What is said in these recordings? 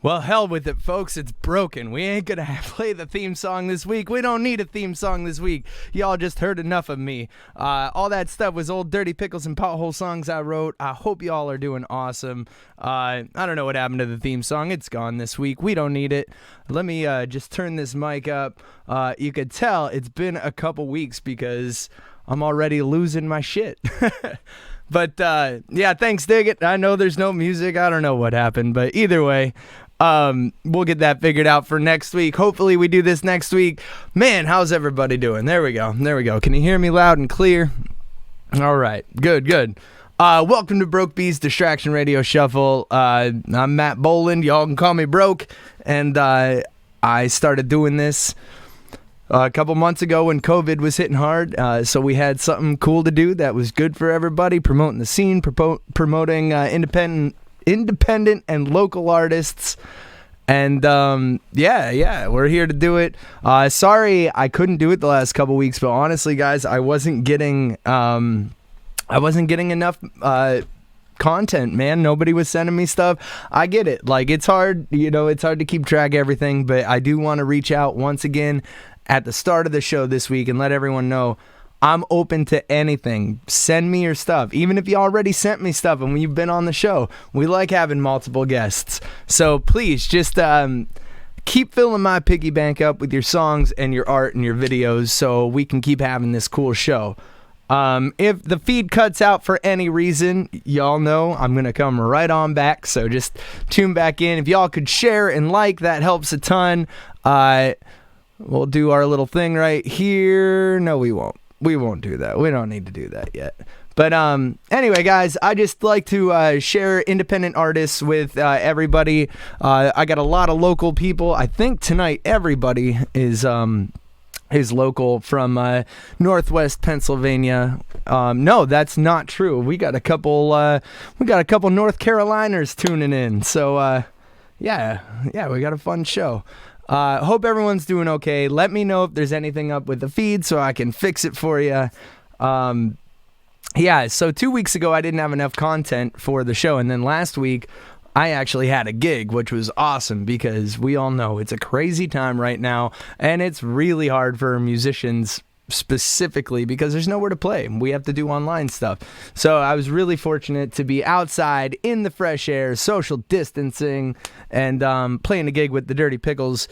Well, hell with it, folks. It's broken. We ain't gonna play the theme song this week. We don't need a theme song this week. Y'all just heard enough of me. All that stuff was old Dirty Pickles and Pothole songs I wrote. I hope y'all are doing awesome. I don't know what happened to the theme song. It's gone this week. We don't need it. Let me just turn this mic up. You could tell it's been a couple weeks because I'm already losing my shit. But, yeah, thanks, Dig It. I know there's no music. I don't know what happened, but either way, we'll get that figured out for next week. Hopefully we do this next week. Man, how's everybody doing? There we go. Can you hear me loud and clear? All right. Good. Welcome to Broke B's Distraction Radio Shuffle. I'm Matt Boland. Y'all can call me Broke. And I started doing this a couple months ago when COVID was hitting hard, so we had something cool to do that was good for everybody, promoting the scene, promoting independent and local artists, and yeah, we're here to do it. Sorry I couldn't do it the last couple weeks, but honestly, guys, I wasn't getting enough content, man. Nobody was sending me stuff. I get it. Like, it's hard, it's hard to keep track of everything, but I do want to reach out once again at the start of the show this week and let everyone know I'm open to anything. Send me your stuff. Even if you already sent me stuff and you've been on the show, we like having multiple guests. So please just keep filling my piggy bank up with your songs and your art and your videos so we can keep having this cool show. If the feed cuts out for any reason, y'all know I'm going to come right on back. So just tune back in. If y'all could share and like, that helps a ton. We'll do our little thing right here. No, we won't. We won't do that. We don't need to do that yet. But anyway, guys, I just like to share independent artists with everybody. I got a lot of local people. I think tonight everybody is local from Northwest Pennsylvania. No, that's not true. We got a couple North Caroliners tuning in. So yeah, we got a fun show. Hope everyone's doing okay. Let me know if there's anything up with the feed so I can fix it for you. Yeah, so 2 weeks ago I didn't have enough content for the show, and then last week I actually had a gig, which was awesome because we all know it's a crazy time right now, and it's really hard for musicians specifically because there's nowhere to play. We have to do online stuff. So I was really fortunate to be outside in the fresh air, social distancing, and playing a gig with the Dirty Pickles.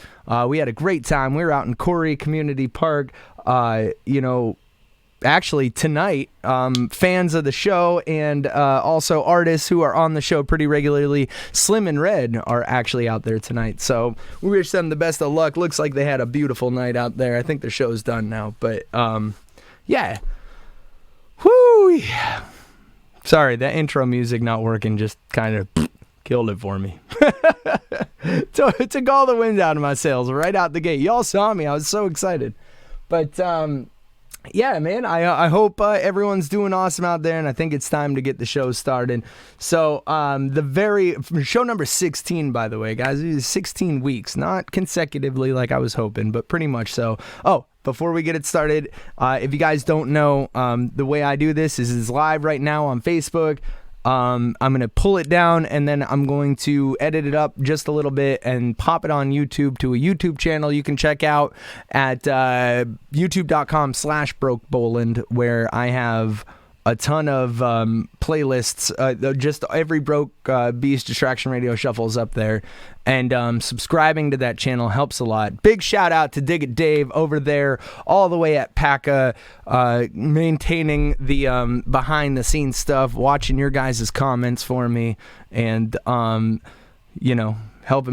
We had a great time. We were out in Corey Community Park. Actually tonight, fans of the show and also artists who are on the show pretty regularly, Slim and Red, are actually out there tonight. So we wish them the best of luck. Looks like they had a beautiful night out there. I think the show's done now, but yeah. Whoo! Sorry, that intro music not working just kind of killed it for me. Took all the wind out of my sails right out the gate. Y'all saw me. I was so excited. But yeah, man, I hope everyone's doing awesome out there, and I think it's time to get the show started. So, show number 16, by the way, guys, it is 16 weeks, not consecutively like I was hoping, but pretty much so. Oh, before we get it started, if you guys don't know, the way I do this is live right now on Facebook. I'm going to pull it down, and then I'm going to edit it up just a little bit and pop it on YouTube to a YouTube channel you can check out at youtube.com/BrokeBoland, where I have a ton of playlists. Just every Broke B's Distraction Radio Shuffle's up there. And subscribing to that channel helps a lot. Big shout out to Dig It Dave over there, all the way at PACA, maintaining the behind the scenes stuff, watching your guys' comments for me, and helping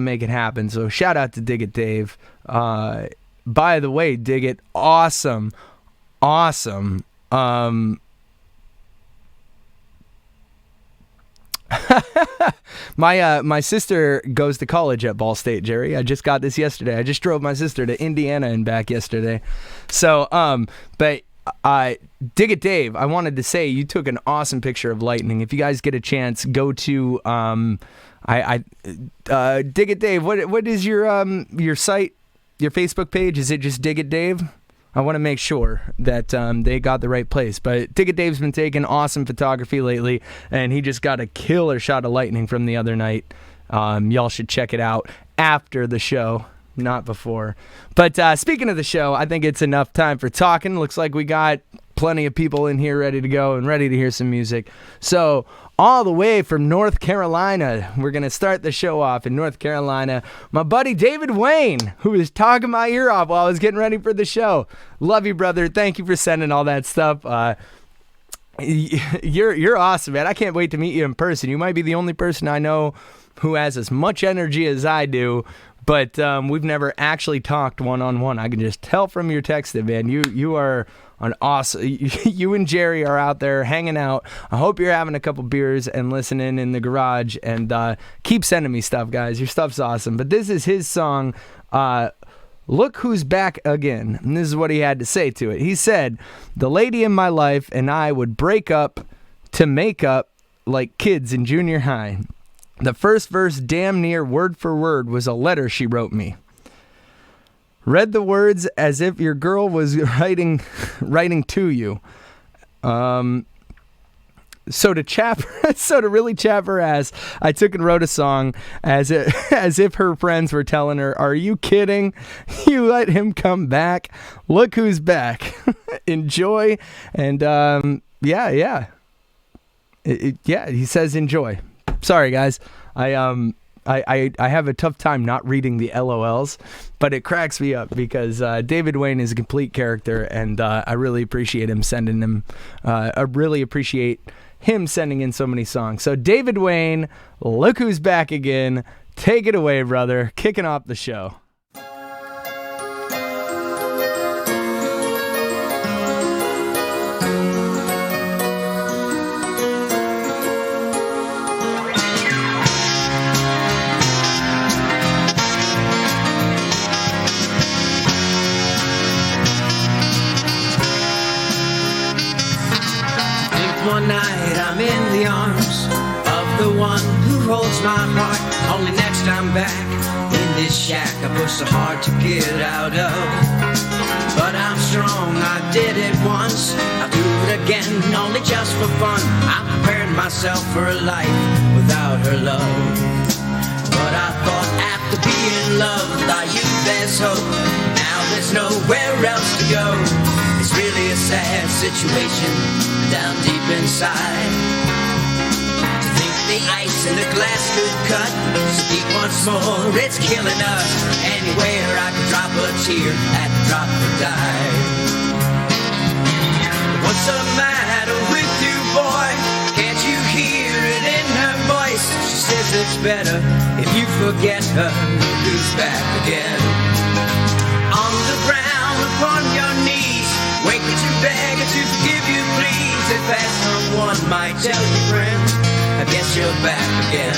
make it happen. So shout out to Dig It Dave. By the way, Dig It, awesome. My sister goes to college at Ball State, Jerry. I just got this yesterday. I just drove my sister to Indiana and back yesterday. So, but Dig It Dave, I wanted to say you took an awesome picture of lightning. If you guys get a chance, go to Dig It Dave. What is your site, your Facebook page? Is it just Dig It Dave? I want to make sure that they got the right place. But Dig It Dave's been taking awesome photography lately, and he just got a killer shot of lightning from the other night. Y'all should check it out after the show, not before. But speaking of the show, I think it's enough time for talking. Looks like we got plenty of people in here ready to go and ready to hear some music. So all the way from North Carolina, we're going to start the show off in North Carolina. My buddy David Wayne, who was talking my ear off while I was getting ready for the show. Love you, brother. Thank you for sending all that stuff. You're awesome, man. I can't wait to meet you in person. You might be the only person I know who has as much energy as I do, but we've never actually talked one-on-one. I can just tell from your texting, man. You are an awesome. You and Jerry are out there hanging out. I hope you're having a couple beers and listening in the garage. And keep sending me stuff, guys. Your stuff's awesome. But this is his song, Look Who's Back Again. And this is what he had to say to it. He said, "The lady in my life and I would break up to make up like kids in junior high. The first verse, damn near word for word, was a letter she wrote me. Read the words as if your girl was writing to you. So to really chap her ass, I took and wrote a song as if her friends were telling her, 'Are you kidding? You let him come back. Look who's back.' Enjoy." And yeah. He says enjoy. Sorry, guys. I have a tough time not reading the LOLs, but it cracks me up because David Wayne is a complete character, and I really appreciate him sending him. I really appreciate him sending in so many songs. So David Wayne, Look Who's Back Again. Take it away, brother. Kicking off the show. One night I'm in the arms of the one who holds my heart. Only next I'm back in this shack I push so hard to get out of. But I'm strong, I did it once, I'll do it again, only just for fun. I prepared myself for a life without her love. But I thought after being loved by you there's hope. Now there's nowhere else to go. It's really a sad situation down deep inside. To think the ice in the glass could cut so deep once more, it's killing us. Anywhere I could drop a tear at the drop of a dime. What's the matter with you, boy? Can't you hear it in her voice? She says it's better if you forget her. Look who's back again. On the ground, upon your knees, waking to beg her to forgive you, please. If as someone might tell you, friend, I guess you're back again.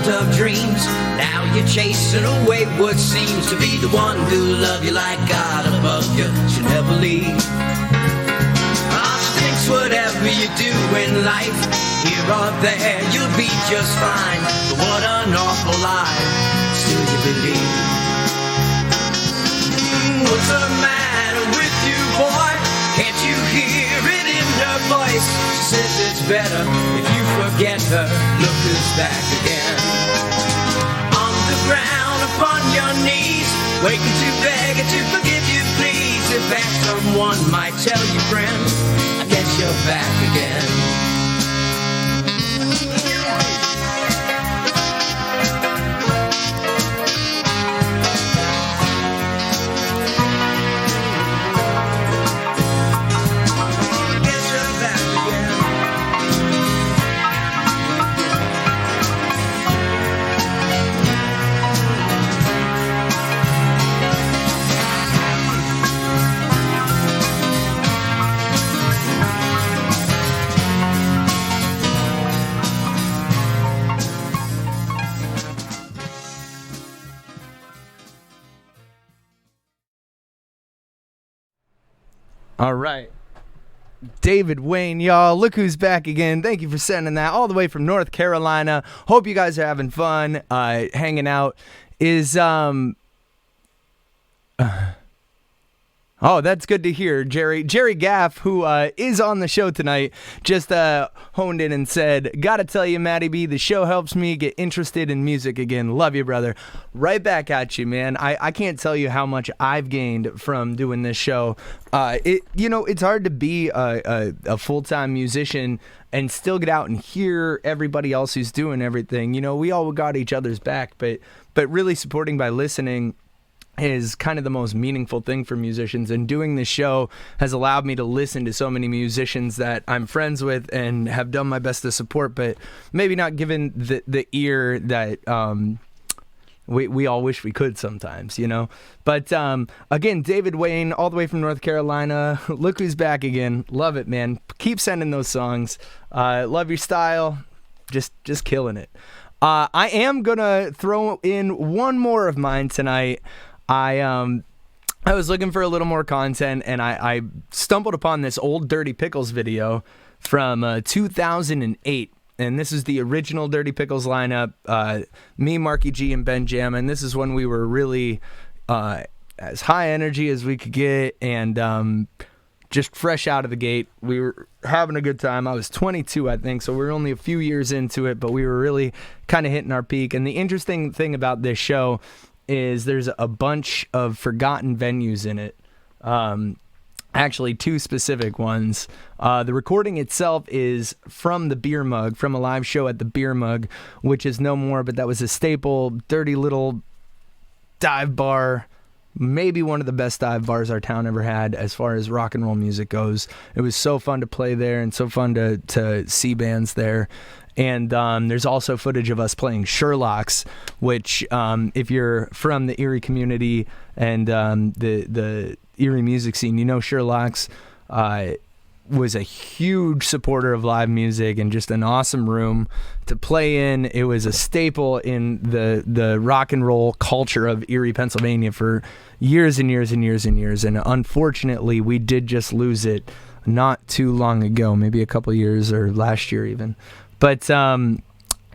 Of dreams, now you're chasing away what seems to be the one who love you like God above you should never leave. She thinks whatever you do in life, here or there, you'll be just fine. But what an awful lie, still you believe. What's the matter with you, boy? Can't you hear it in her voice? She says it's better if you forget her. Look who's back again. On the ground, upon your knees, waking to beg her to forgive you, please. If that someone might tell you, friend, I guess you're back again. All right. David Wayne, y'all. Look who's back again. Thank you for sending that all the way from North Carolina. Hope you guys are having fun, hanging out. Oh, that's good to hear, Jerry. Jerry Gaff, who is on the show tonight, just honed in and said, "Gotta tell you, Matty B, the show helps me get interested in music again. Love you, brother." Right back at you, man. I can't tell you how much I've gained from doing this show. It's hard to be a full-time musician and still get out and hear everybody else who's doing everything. We all got each other's back, but really supporting by listening is kind of the most meaningful thing for musicians, and doing this show has allowed me to listen to so many musicians that I'm friends with and have done my best to support, but maybe not given the ear that we all wish we could sometimes, But again, David Wayne, all the way from North Carolina. Look who's back again. Love it, man. Keep sending those songs. Love your style. Just killing it. I am gonna throw in one more of mine tonight. I was looking for a little more content, and I stumbled upon this old Dirty Pickles video from 2008, and this is the original Dirty Pickles lineup. Me, Marky G, and Ben Jam, and this is when we were really as high energy as we could get, and just fresh out of the gate. We were having a good time. I was 22, I think, so we were only a few years into it, but we were really kind of hitting our peak. And the interesting thing about this show is there's a bunch of forgotten venues in it. Actually, two specific ones. The recording itself is from the Beer Mug, from a live show at the Beer Mug, which is no more, but that was a staple, dirty little dive bar. Maybe one of the best dive bars our town ever had as far as rock and roll music goes. It was so fun to play there and so fun to see bands there. And there's also footage of us playing Sherlock's, which if you're from the Erie community and the Erie music scene, Sherlock's was a huge supporter of live music and just an awesome room to play in. It was a staple in the rock and roll culture of Erie, Pennsylvania for years and years and years and years. And unfortunately, we did just lose it not too long ago, maybe a couple years or last year even. But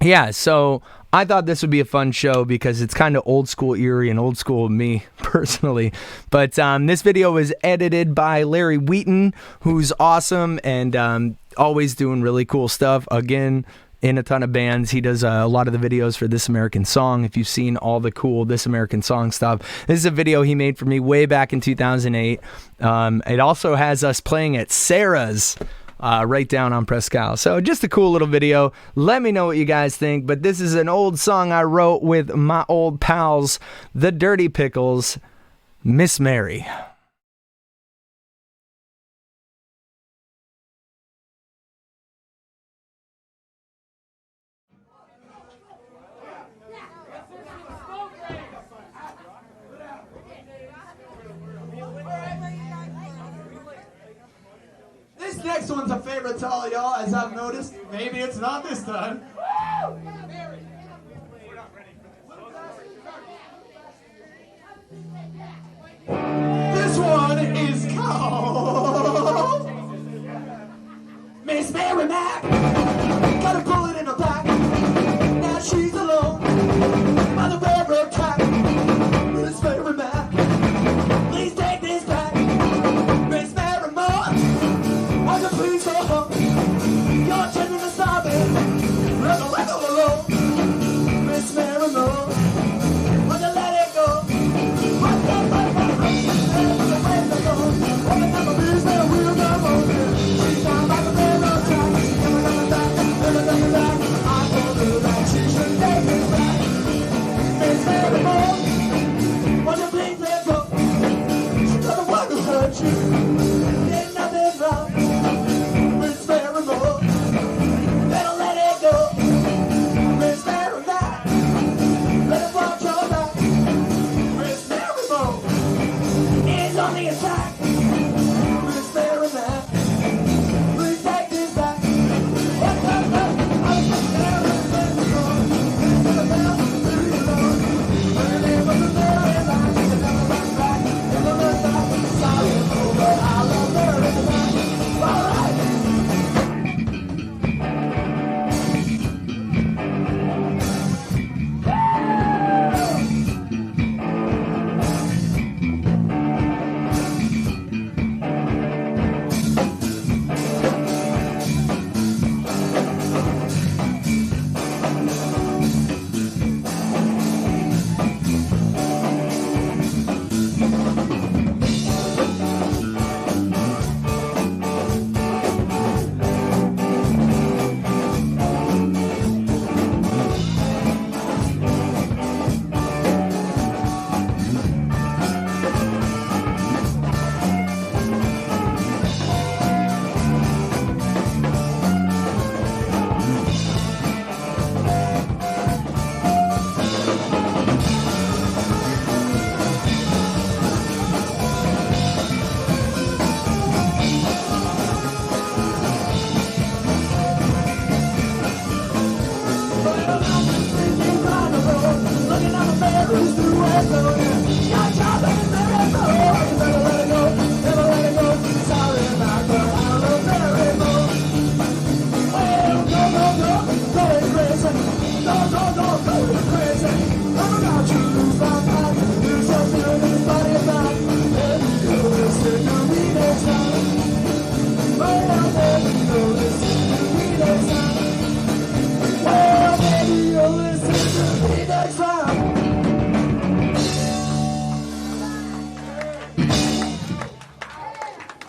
yeah, so I thought this would be a fun show because it's kind of old school Erie and old school me personally. But this video was edited by Larry Wheaton, who's awesome and always doing really cool stuff. Again, in a ton of bands. He does a lot of the videos for This American Song. If you've seen all the cool This American Song stuff, this is a video he made for me way back in 2008. It also has us playing at Sarah's. Right down on Prescal. So just a cool little video. Let me know what you guys think. But this is an old song I wrote with my old pals, the Dirty Pickles, Miss Mary. This next one's a favorite to all y'all, as I've noticed. Maybe it's not this time. This one is called Miss Mary Mac. Got a bullet in her back. Now she's alone by the railroad track. Miss Mary Mac, please take this back. Miss Mary Mac, why you please go home? You're tending to stop it. Let the alone.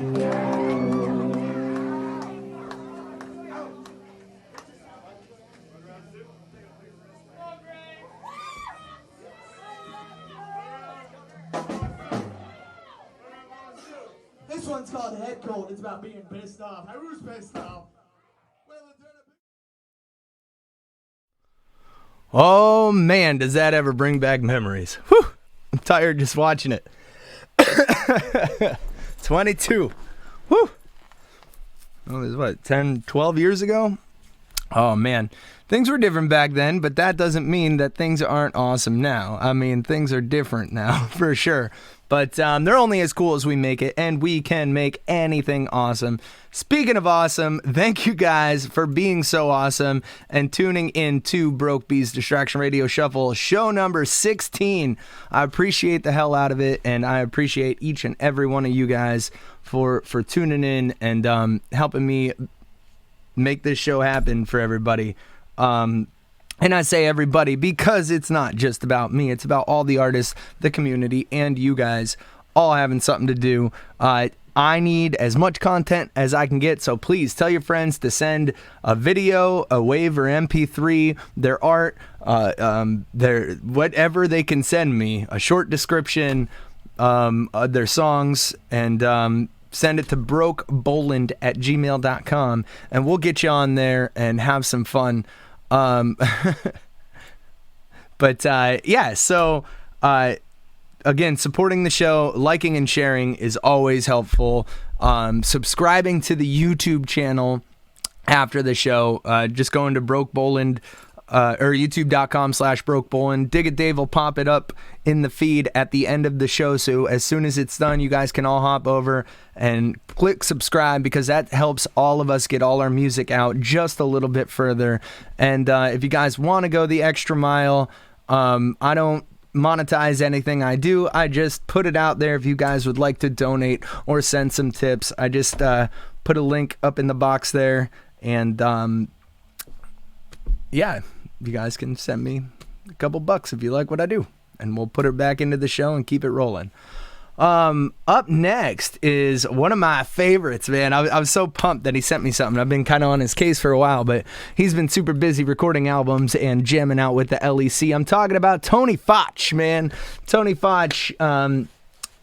This one's called Head Cold. It's about being pissed off. Who's pissed off? Oh man, does that ever bring back memories? Whew, I'm tired just watching it. 22. Whew. Oh, this is what, 10, 12 years ago? Oh man, things were different back then, but that doesn't mean that things aren't awesome now. I mean, things are different now, for sure. But they're only as cool as we make it, and we can make anything awesome. Speaking of awesome, thank you guys for being so awesome and tuning in to Broke Bees Distraction Radio Shuffle, show number 16. I appreciate the hell out of it, and I appreciate each and every one of you guys for tuning in and helping me make this show happen for everybody. And I say everybody because it's not just about me. It's about all the artists, the community, and you guys all having something to do. I need as much content as I can get, so please tell your friends to send a video, a WAV or MP3, their art, their whatever they can send me, a short description, their songs, and send it to brokeboland@gmail.com, and we'll get you on there and have some fun. But yeah, so again, supporting the show, liking and sharing is always helpful. Subscribing to the YouTube channel after the show, just going to Broke Boland or youtube.com/BrokeBoland. Dig It Dave will pop it up in the feed at the end of the show. So as soon as it's done, you guys can all hop over and click subscribe, because that helps all of us get all our music out just a little bit further. And if you guys want to go the extra mile, I don't monetize anything I do. I just put it out there if you guys would like to donate or send some tips. I just put a link up in the box there, and yeah, you guys can send me a couple bucks if you like what I do, and we'll put it back into the show and keep it rolling. Up next is one of my favorites, man. I was so pumped that he sent me something. I've been kind of on his case for a while, but he's been super busy recording albums and jamming out with the LEC. I'm talking about Tony Foch, man. Tony Foch, one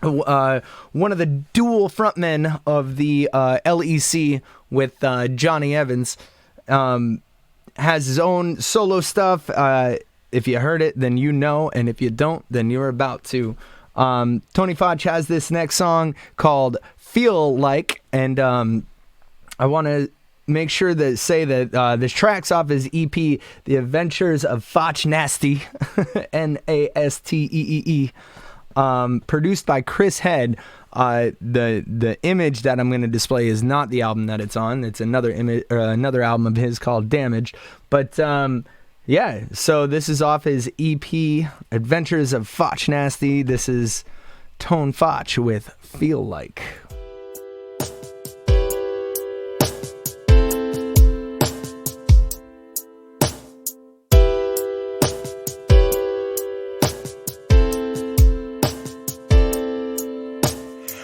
of the dual frontmen of the LEC with Johnny Evans, has his own solo stuff. If you heard it, then you know, and if you don't, then you're about to. Tony Foch has this next song called Feel Like, and I want to make sure to say that this track's off his EP, The Adventures of Foch Nasty, N-A-S-T-E-E-E, produced by Chris Head. The image that I'm going to display is not the album that it's on. It's another image, another album of his called Damage. But yeah, so this is off his EP, Adventures of Foch Nasty. This is Tone Foch with Feel Like.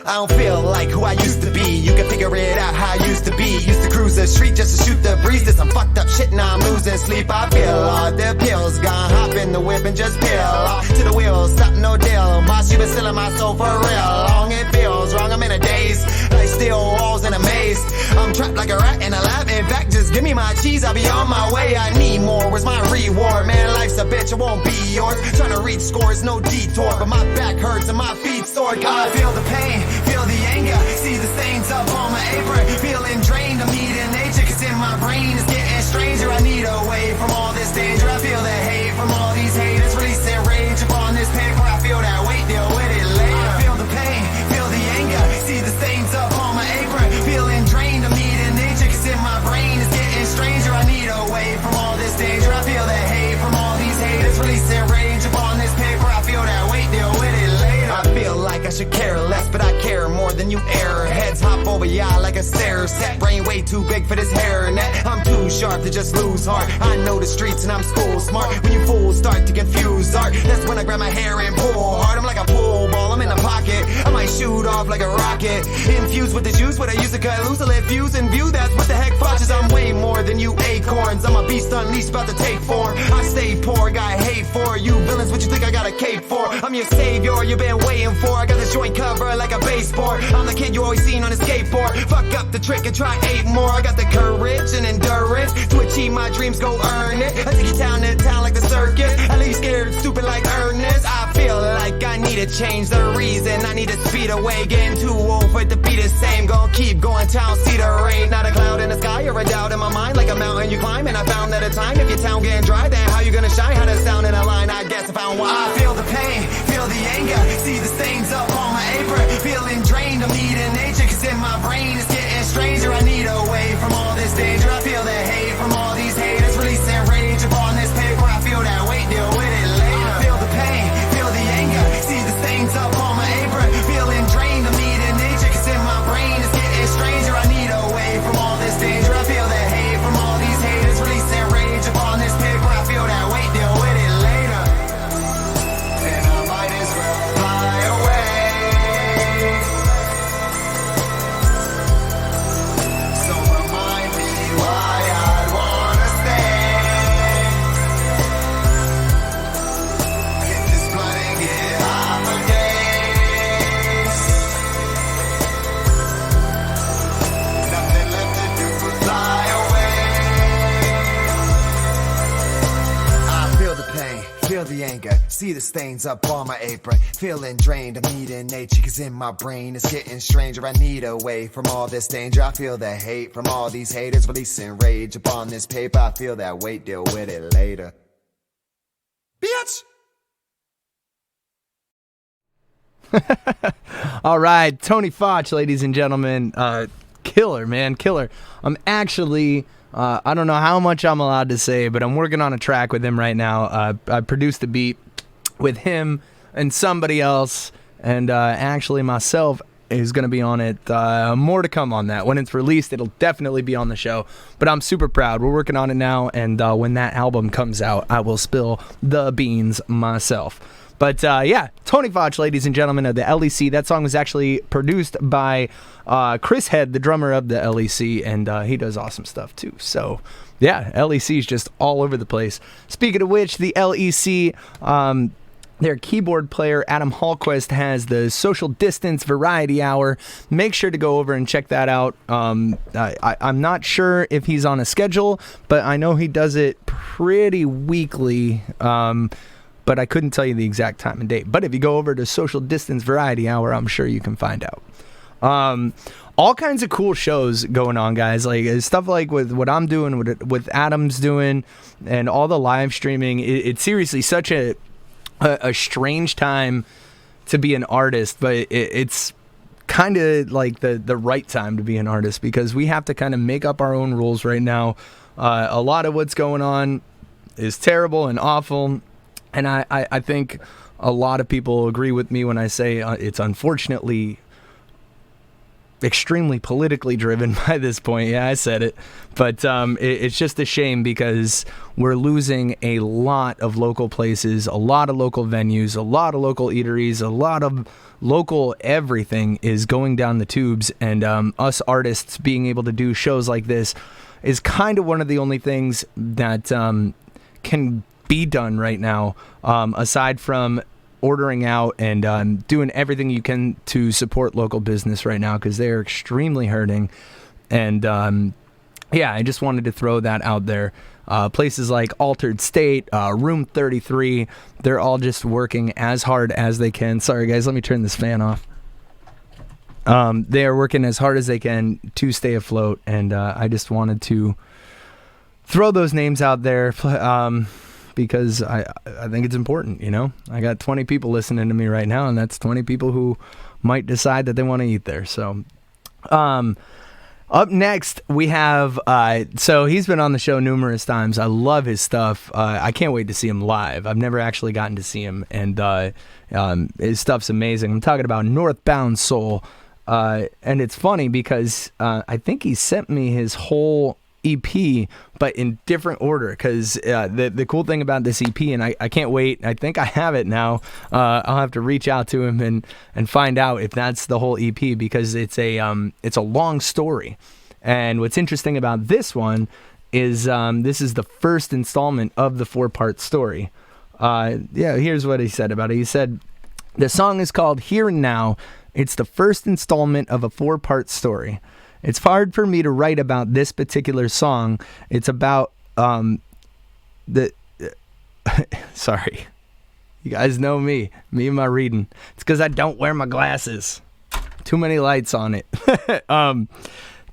I don't feel like who I used to be. You can figure it out how I used to be. Used to cruise the street just to shoot the breeze. Did some fucked up shit, now I'm losing sleep. I feel all the pills gone. Hop in the whip and just peel off to the wheels. Stop, no deal. Boss, you been stealing my soul for real. Long it feels wrong, I'm in a daze. Like steel walls in a maze. I'm trapped like a rat in a lab. In fact, just give me my cheese, I'll be on my way. I need more, where's my reward? Man, life's a bitch, it won't be yours. Trying to reach scores, no detour. But my back hurts and my feet sore. I feel the pain, feel the anger. See the stains up on my apron. Feeling drained, I'm needing nature. Cause in my brain it's getting stranger. I need away from all this danger. I feel the hate from all these haters. Releasing rage upon this paper. I feel that weight, deal with it later. I feel the pain, feel the anger. See the stains up on my apron. Feeling drained, I'm needing nature. Cause in my brain it's getting stranger. I need away from all this danger. I feel the hate from all these haters. Releasing rage upon this paper. I feel that weight, deal with it later. I feel like I should care less, but I care more than you airheads. Hop over y'all like a stair set. Brain way too big for this hairnet. I'm too sharp to just lose heart. I know the streets and I'm school smart. When you fools start to confuse art, that's when I grab my hair and pull hard. I'm like a pool ball, I'm in the pocket. I might shoot off like a rocket. Infused with the juice, what I use to cut loose, I let fuse and view. That's what the heck flashes. I'm way more than you acorns. I'm a beast unleashed, about to take form. I stay poor, got hate for you villains. What you think I got a cape for? I'm your savior, you've been waiting for. I got the joint cover like a baseboard. I'm the kid you always seen on a skateboard. Fuck up the trick and try 8 more. I got the courage and endurance to achieve my dreams, go earn it. I take you town to town like the circus. I leave you scared, stupid like Ernest. I feel like I need to change the reason. I need to speed away, getting too old for it to be the same. Gonna keep going town, see the rain. Not a cloud in the sky or a doubt in my mind. Like a mountain you climb, and I found that a time. If your town getting dry, then how you gonna shine? How to sound in a line, I guess I found why. I feel the pain, feel the anger. See the stains up on my apron. Feeling drained, I'm needing nature. Cause in my brain it's getting stranger. I need away from all this danger. I feel the hate from all these haters. Releasing rage upon this paper. I feel that weight, deal with it later. I feel the pain, feel the anger. See the stains up on my apron. Feeling drained, I'm needing nature. Cause in my brain it's getting stranger. I need away from all this danger. I feel the hate from all these haters. Releasing rage upon this paper. I feel that weight, deal with it later. And I might as well fly away. So remind me why I'd wanna stay. Get this blood and get high for days. Nothing left to do but fly away. I feel the pain, feel the anger. See the stains up on my apron. Feeling drained, I'm needing nature. Cause in my brain it's getting stranger. I need away from all this danger. I feel the hate from all these haters. Releasing rage upon this paper. I feel that weight, deal with it later. Bitch! All right, Tony Foch, ladies and gentlemen. Killer, man, killer. I'm actually, I don't know how much I'm allowed to say, but I'm working on a track with him right now. I produced a beat with him and somebody else, and actually myself is going to be on it. More to come on that. When it's released, it'll definitely be on the show, but I'm super proud. We're working on it now, and when that album comes out, I will spill the beans myself. But yeah, Tony Foch, ladies and gentlemen of the LEC. That song was actually produced by Chris Head, the drummer of the LEC, and he does awesome stuff too. So yeah, LEC is just all over the place. Speaking of which, the LEC, their keyboard player Adam Hallquist has the Social Distance Variety Hour. Make sure to go over and check that out. I'm not sure if he's on a schedule, but I know he does it pretty weekly. But I couldn't tell you the exact time and date. But if you go over to Social Distance Variety Hour, I'm sure you can find out. All kinds of cool shows going on, guys. Like stuff like with what I'm doing, with Adam's doing, and all the live streaming. It's seriously such a strange time to be an artist, but it's kind of like the right time to be an artist, because we have to kind of make up our own rules right now. A lot of what's going on is terrible and awful. And I think a lot of people agree with me when I say it's unfortunately extremely politically driven by this point. Yeah, I said it. But it's just a shame, because we're losing a lot of local places, a lot of local venues, a lot of local eateries, a lot of local everything is going down the tubes. And us artists being able to do shows like this is kind of one of the only things that can be done right now, aside from ordering out and doing everything you can to support local business right now, because they are extremely hurting. And yeah, I just wanted to throw that out there. Places like Altered State, Room 33, they're all just working as hard as they can. Sorry guys, let me turn this fan off. They are working as hard as they can to stay afloat, and I just wanted to throw those names out there, because I think it's important, you know? I got 20 people listening to me right now, and that's 20 people who might decide that they want to eat there. So, up next, we have, so he's been on the show numerous times. I love his stuff. I can't wait to see him live. I've never actually gotten to see him, and his stuff's amazing. I'm talking about Northbound Soul, and it's funny because I think he sent me his whole EP, but in different order, because the cool thing about this EP, and I can't wait, I think I have it now, I'll have to reach out to him and find out if that's the whole EP, because it's a long story. And what's interesting about this one is this is the first installment of the 4-part story. Here's what he said about it. He said, the song is called Here and Now. It's the first installment of a 4-part story. It's hard for me to write about this particular song. It's about sorry. You guys know me and my reading. It's because I don't wear my glasses. Too many lights on it.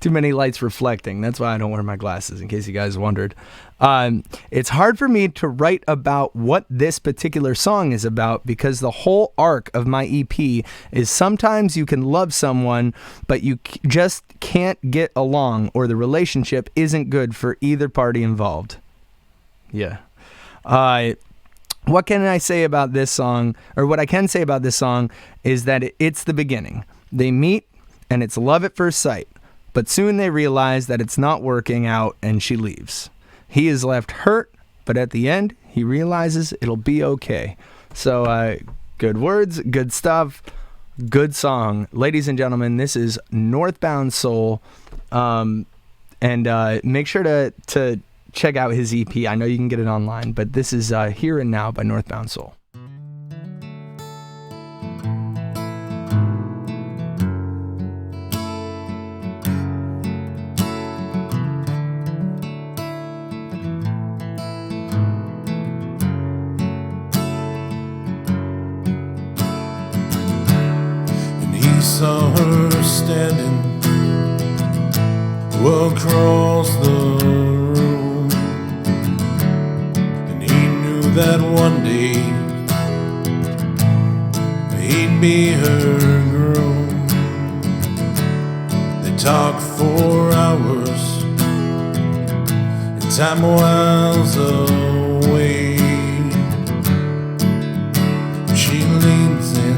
Too many lights reflecting. That's why I don't wear my glasses, in case you guys wondered. It's hard for me to write about what this particular song is about, because the whole arc of my EP is sometimes you can love someone, but you just can't get along, or the relationship isn't good for either party involved. Yeah. What can I say about this song? Or what I can say about this song is that it's the beginning. They meet, and it's love at first sight. But soon they realize that it's not working out, and she leaves. He is left hurt, but at the end, he realizes it'll be okay. So, good words, good stuff, good song. Ladies and gentlemen, this is Northbound Soul. And make sure to check out his EP. I know you can get it online, but this is Here and Now by Northbound Soul. Saw her standing across the room, and he knew that one day he'd be her groom. They talked for hours, and time whiles away. She leans in,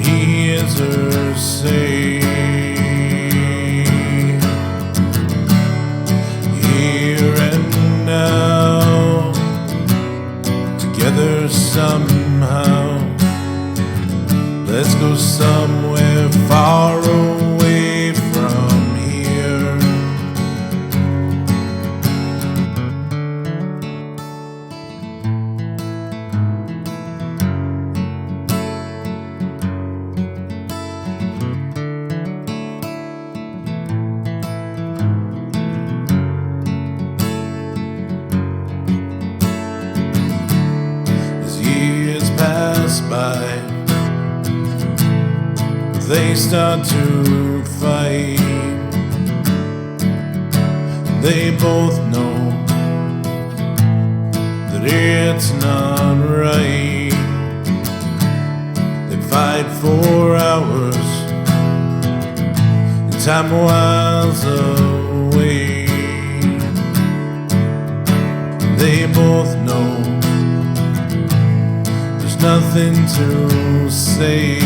hears her say, here and now, together somehow. Let's go somewhere far away from here. By, they start to fight. They both know that it's not right. They fight for hours, and time whiles away. They both know nothing to say.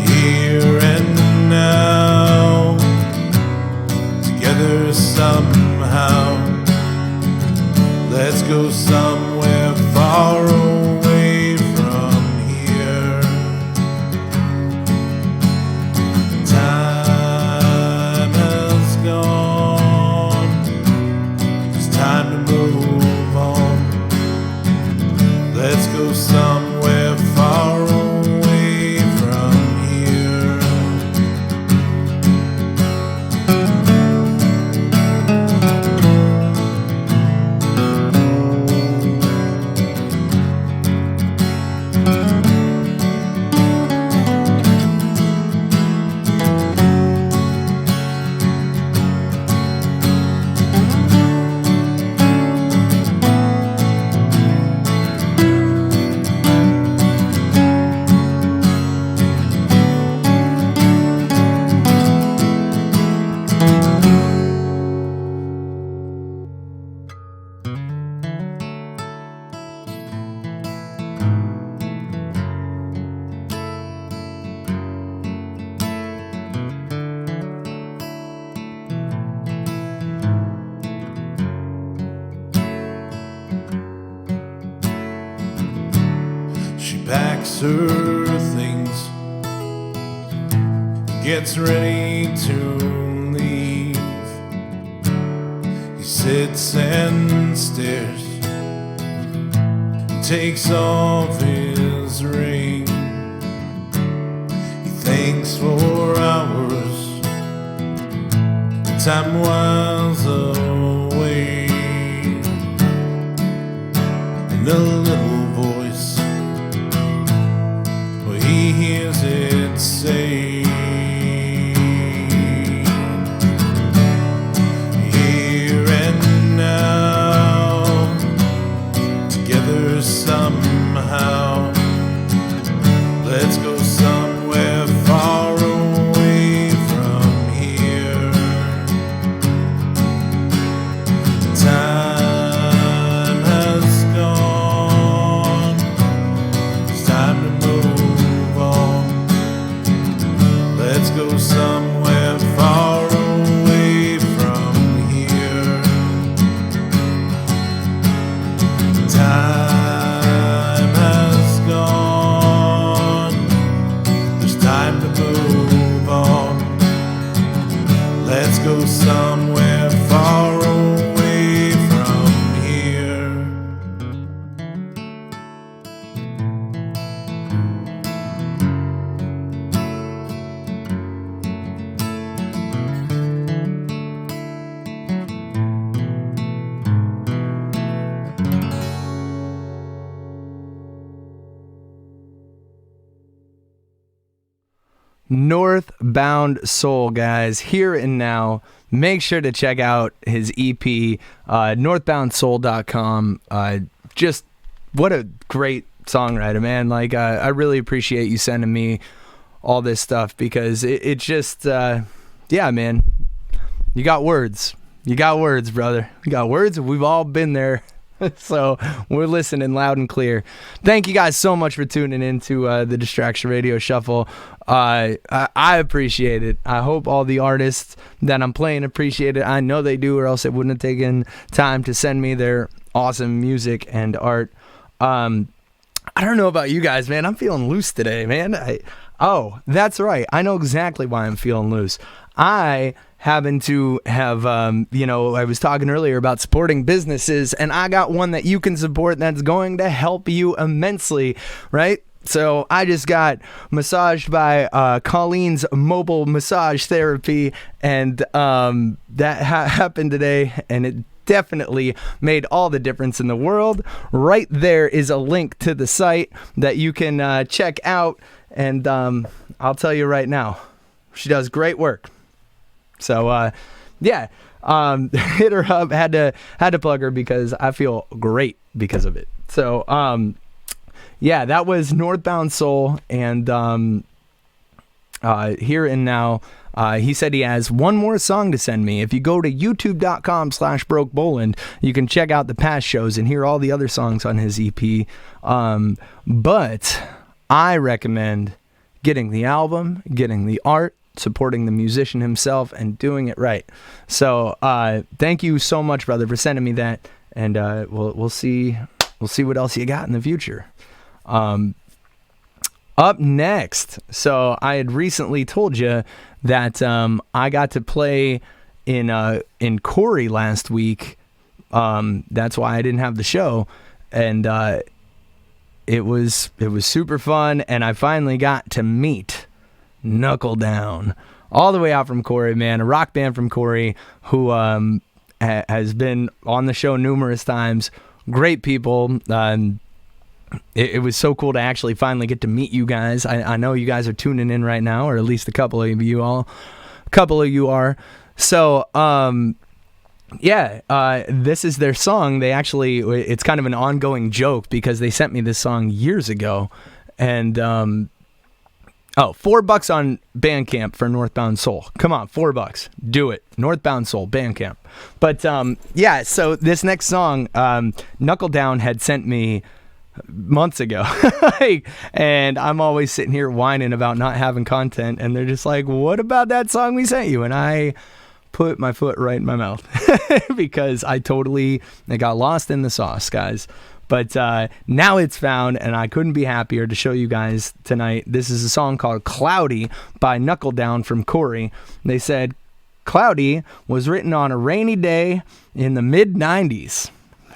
Here and now, together somehow. Let's go somewhere far away from here. Time has gone. It's time to move. Let's go somewhere far away from here. packs her things, gets ready to leave. He sits and stares, takes off his ring. He thinks for hours, time whiles away, and a little voice, well, he hears it say, here and now, together somehow, let's go somewhere far away from here. Time has gone, it's time to move on. Let's go somewhere far away from here. Time has gone, there's time to move on. Let's go somewhere far away from here. Northbound Soul, guys, here and now. Make sure to check out his EP, northboundsoul.com. Just what a great songwriter, man. Like, I really appreciate you sending me all this stuff, because it just, yeah, man, you got words. You got words, brother. You got words, and we've all been there. So we're listening loud and clear. Thank you guys so much for tuning into the Distraction Radio Shuffle. I appreciate it. I hope all the artists that I'm playing appreciate it. I know they do, or else they wouldn't have taken time to send me their awesome music and art. I don't know about you guys, man. I'm feeling loose today, man. Oh, that's right. I know exactly why I'm feeling loose. I happen to have, I was talking earlier about supporting businesses, and I got one that you can support that's going to help you immensely, right? So I just got massaged by Colleen's Mobile Massage Therapy, and that happened today, and it definitely made all the difference in the world. Right there is a link to the site that you can check out, and I'll tell you right now, she does great work. So hit her up. Had to plug her because I feel great because of it. So that was Northbound Soul, and here and now. He said he has one more song to send me. If you go to youtube.com/BrokeBoland, you can check out the past shows and hear all the other songs on his EP. But I recommend getting the album, getting the art, supporting the musician himself, and doing it right. So thank you so much, brother, for sending me that, and we'll see what else you got in the future. Up next, so I had recently told you that I got to play in Corey last week. That's why I didn't have the show, and it was super fun, and I finally got to meet Knuckle Down, all the way out from Corey, man, a rock band from Corey who has been on the show numerous times. Great people. It was so cool to actually finally get to meet you guys. I know you guys are tuning in right now, or at least a couple of you are. So this is their song. They actually, it's kind of an ongoing joke because they sent me this song years ago, and $4 on Bandcamp for Northbound Soul. Come on, $4. Do it. Northbound Soul, Bandcamp. But so this next song, Knuckle Down had sent me months ago. And I'm always sitting here whining about not having content, and they're just like, what about that song we sent you? And I put my foot right in my mouth because I got lost in the sauce, guys. But now it's found, and I couldn't be happier to show you guys tonight. This is a song called Cloudy by Knuckle Down from Corey. They said, Cloudy was written on a rainy day in the mid-90s.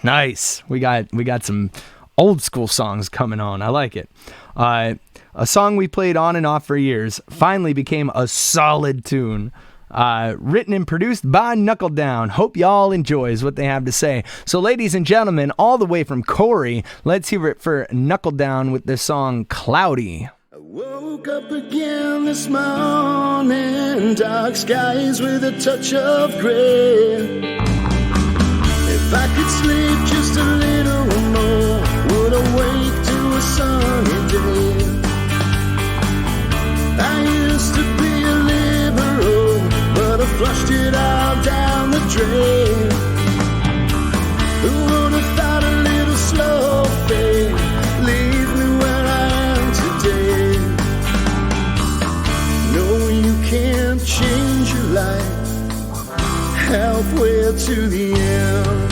Nice. We got some old school songs coming on. I like it. A song we played on and off for years finally became a solid tune. Written and produced by Knuckle Down. Hope y'all enjoys what they have to say. So ladies and gentlemen, all the way from Corey, let's hear it for Knuckle Down with the song Cloudy. I woke up again this morning, dark skies with a touch of gray. If I could sleep just a little more, would awake to a sunny day. I used to be a liberal, but I flushed it all down the drain. Who would have thought a little slow fade leave me where I am today? No, you can't change your life halfway to the end.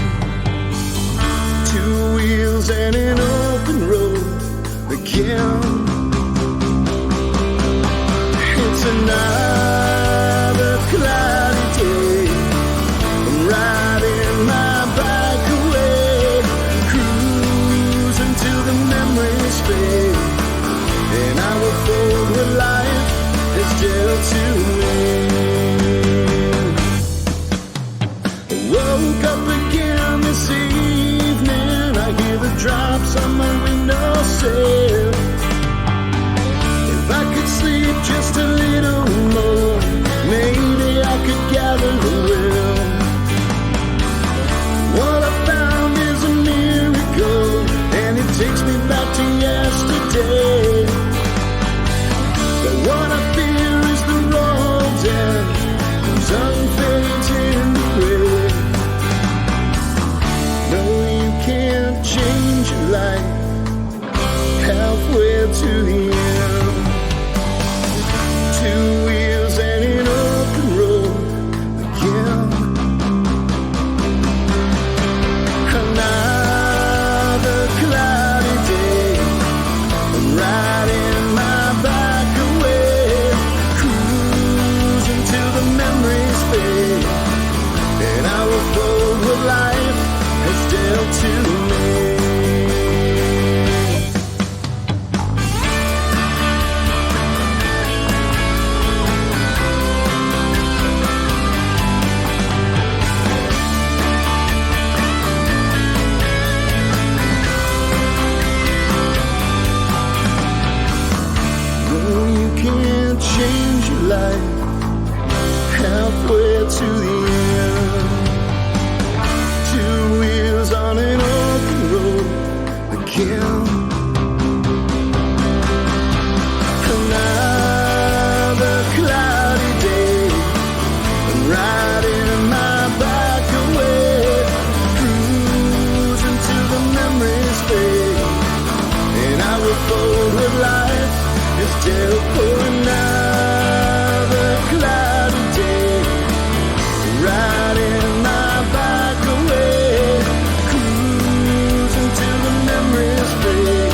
Two wheels and an open road again. It's another cloudy day. I'm riding my bike away, cruising till the memories fade, and I will fold what life has dealt to me. I woke up again this evening, I hear the drops on my windowsill. If I could sleep just a little more, maybe I could gather a will. What I found is a miracle, and it takes me back to yesterday. But what I fear is the road's end, whose unfades in the gray. No, you can't change your life halfway to the end. Two wheels and an open road again. Another cloudy day. I'm riding my bike away, cruising till the memories fade, and I will fold what life has dealt to me. Change your life halfway to the end. Two wheels on an open road again. Another cloudy day. I'm riding my bike away, cruising till the memories fade, and I will fold with life is dealt for another cloudy day. Riding my bike away, cruising till the memories fade,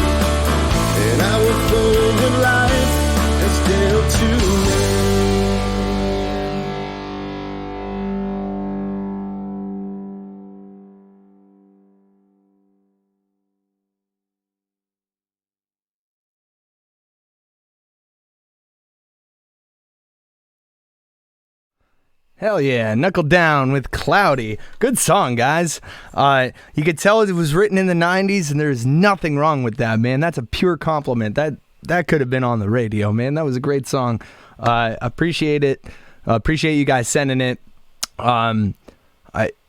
and I will fold what life has dealt to me. Hell yeah, Knuckle Down with Cloudy. Good song, guys. You could tell it was written in the 90s, and there's nothing wrong with that, man. That's a pure compliment. That could have been on the radio, man. That was a great song. Appreciate it. Appreciate you guys sending it.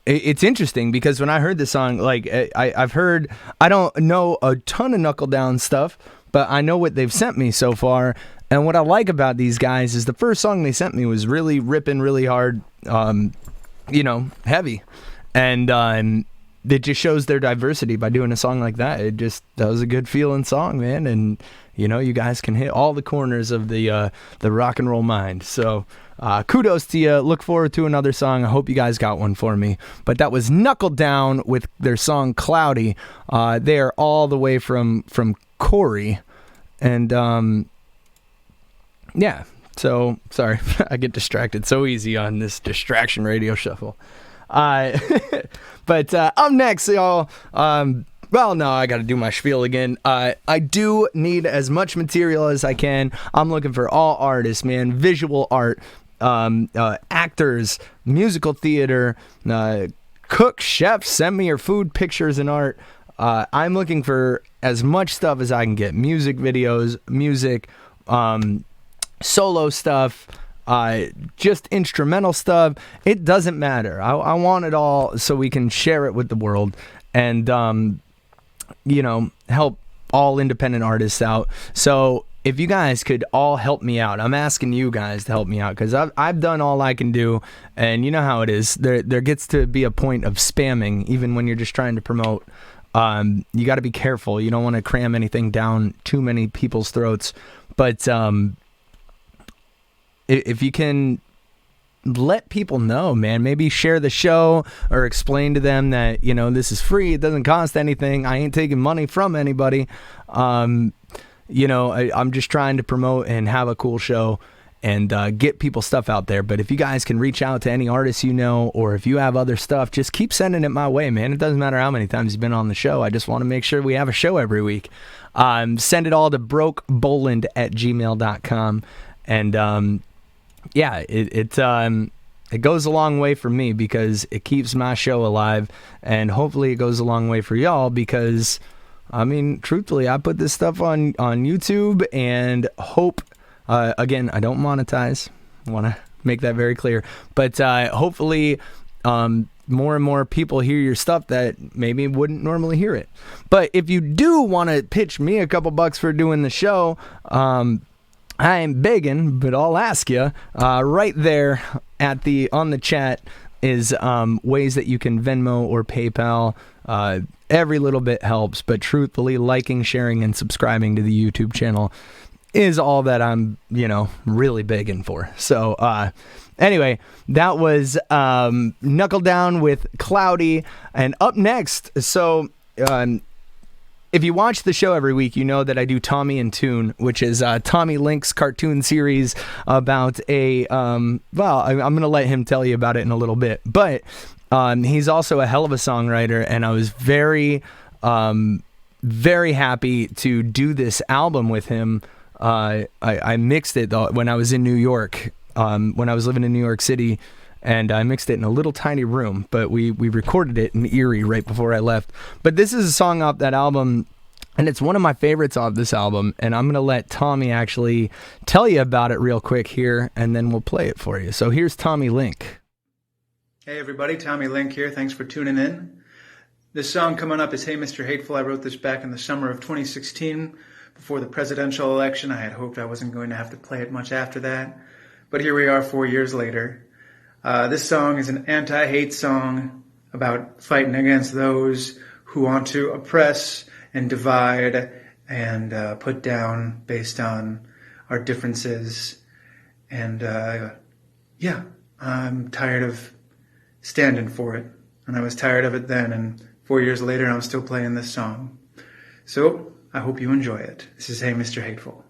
It's interesting because when I heard this song, like I've heard, I don't know a ton of Knuckle Down stuff, but I know what they've sent me so far. And what I like about these guys is the first song they sent me was really ripping, really hard, heavy. And it just shows their diversity by doing a song like that. That was a good feeling song, man. And, you guys can hit all the corners of the rock and roll mind. So kudos to you. Look forward to another song. I hope you guys got one for me. But that was Knuckle Down with their song Cloudy. They are all the way from Corey. And yeah, so sorry, I get distracted so easy on this distraction radio shuffle. But up next, y'all, well, no, I got to do my spiel again. I do need as much material as I can. I'm looking for all artists, man, visual art, actors, musical theater, cooks, chefs. Send me your food pictures and art. I'm looking for as much stuff as I can get. Music videos, music, solo stuff, just instrumental stuff. It doesn't matter. I want it all so we can share it with the world and, help all independent artists out. So if you guys could all help me out, I'm asking you guys to help me out because I've done all I can do, and you know how it is. There gets to be a point of spamming, even when you're just trying to promote. You got to be careful. You don't want to cram anything down too many people's throats. But if you can let people know, man, maybe share the show or explain to them that, this is free. It doesn't cost anything. I ain't taking money from anybody. I'm just trying to promote and have a cool show and get people stuff out there. But if you guys can reach out to any artists or if you have other stuff, just keep sending it my way, man. It doesn't matter how many times you've been on the show. I just want to make sure we have a show every week. Send it all to brokeboland@gmail.com. And yeah, it goes a long way for me because it keeps my show alive, and hopefully it goes a long way for y'all because, truthfully, I put this stuff on YouTube and hope, again, I don't monetize. I want to make that very clear. But hopefully more and more people hear your stuff that maybe wouldn't normally hear it. But if you do want to pitch me a couple bucks for doing the show, I ain't begging, but I'll ask you. Right there on the chat is ways that you can Venmo or PayPal. Every little bit helps, but truthfully, liking, sharing, and subscribing to the YouTube channel is all that I'm, really begging for. So, anyway, that was Knuckle Down with Cloudy. And up next, so if you watch the show every week, you know that I do Tommy and Toon, which is Tommy Link's cartoon series about I'm going to let him tell you about it in a little bit. But he's also a hell of a songwriter, and I was very, very happy to do this album with him. I mixed it when I was in New York, when I was living in New York City, and I mixed it in a little tiny room, but we recorded it in Erie right before I left. But this is a song off that album, and it's one of my favorites off this album, and I'm going to let Tommy actually tell you about it real quick here, and then we'll play it for you. So here's Tommy Link. Hey everybody, Tommy Link here. Thanks for tuning in. This song coming up is Hey Mr. Hateful. I wrote this back in the summer of 2016 before the presidential election. I had hoped I wasn't going to have to play it much after that, but here we are 4 years later. This song is an anti-hate song about fighting against those who want to oppress and divide and put down based on our differences. And I'm tired of standing for it. And I was tired of it then, and 4 years later I'm still playing this song. So I hope you enjoy it. This is Hey Mr. Hateful.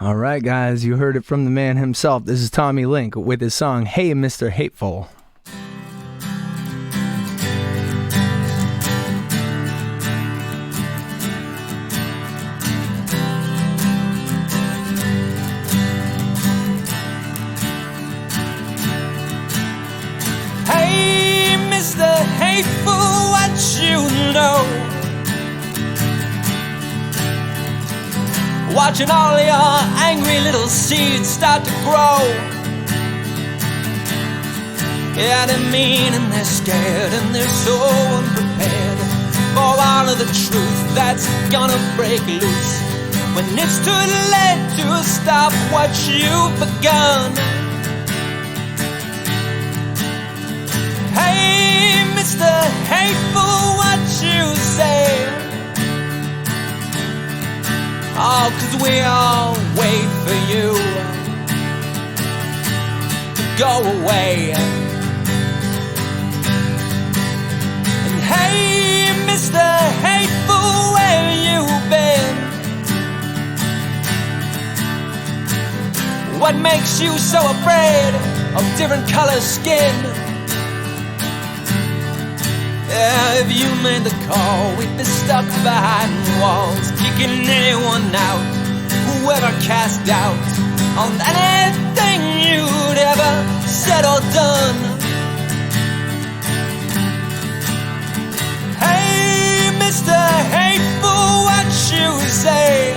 All right, guys, you heard it from the man himself. This is Tommy Link with his song, Hey, Mr. Hateful. Hey, Mr. Hateful, what you know? Watching all your angry little seeds start to grow. Yeah, they're mean and they're scared and they're so unprepared for all of the truth that's gonna break loose when it's too late to stop what you've begun. Hey, Mr. Hateful, what you say? Oh, 'cause we all wait for you to go away. And hey, Mr. Hateful, where you been? What makes you so afraid of different color skin? Yeah, if you made the call, we'd be stuck behind walls, kicking anyone out, whoever cast doubt on anything you'd ever said or done. Hey, Mr. Hateful, what you say?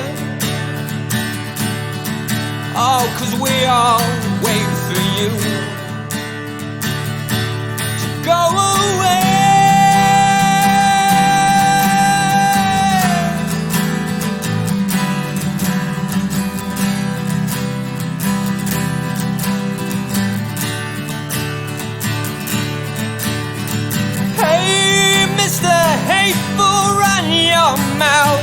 Oh, 'cause we all wait for you to go away. Hey, Mr. Hateful, run your mouth.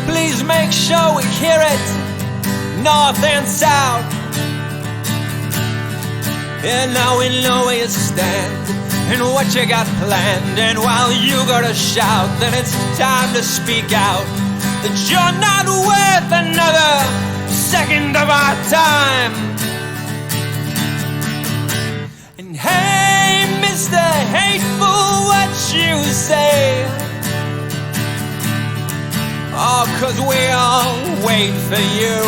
Please make sure we hear it, north and south. And now we know where you stand and what you got planned. And while you gotta shout, then it's time to speak out that you're not worth another second of our time. And hey, Mr. Hateful, what you say? Oh, 'cause we all wait for you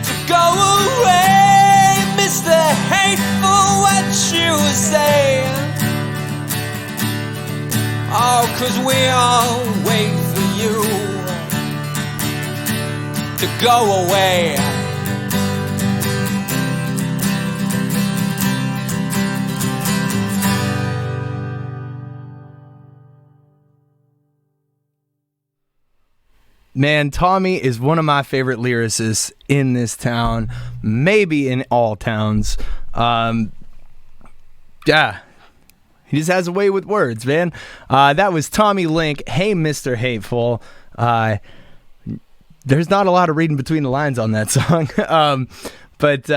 to go away, Mr. Hateful, what you say? Oh, 'cause we all wait for you to go away. Man, Tommy is one of my favorite lyricists in this town, maybe in all towns. Yeah, he just has a way with words, man. That was Tommy Link. Hey, Mr. Hateful. There's not a lot of reading between the lines on that song. But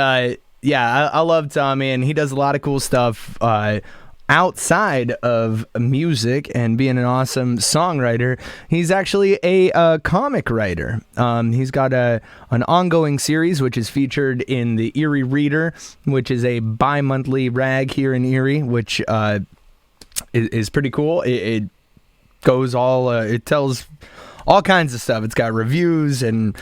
yeah, I love Tommy, and he does a lot of cool stuff outside of music and being an awesome songwriter. He's actually a comic writer. He's got an ongoing series which is featured in the Erie Reader, which is a bi-monthly rag here in Erie, which is pretty cool. It goes all it tells all kinds of stuff. It's got reviews and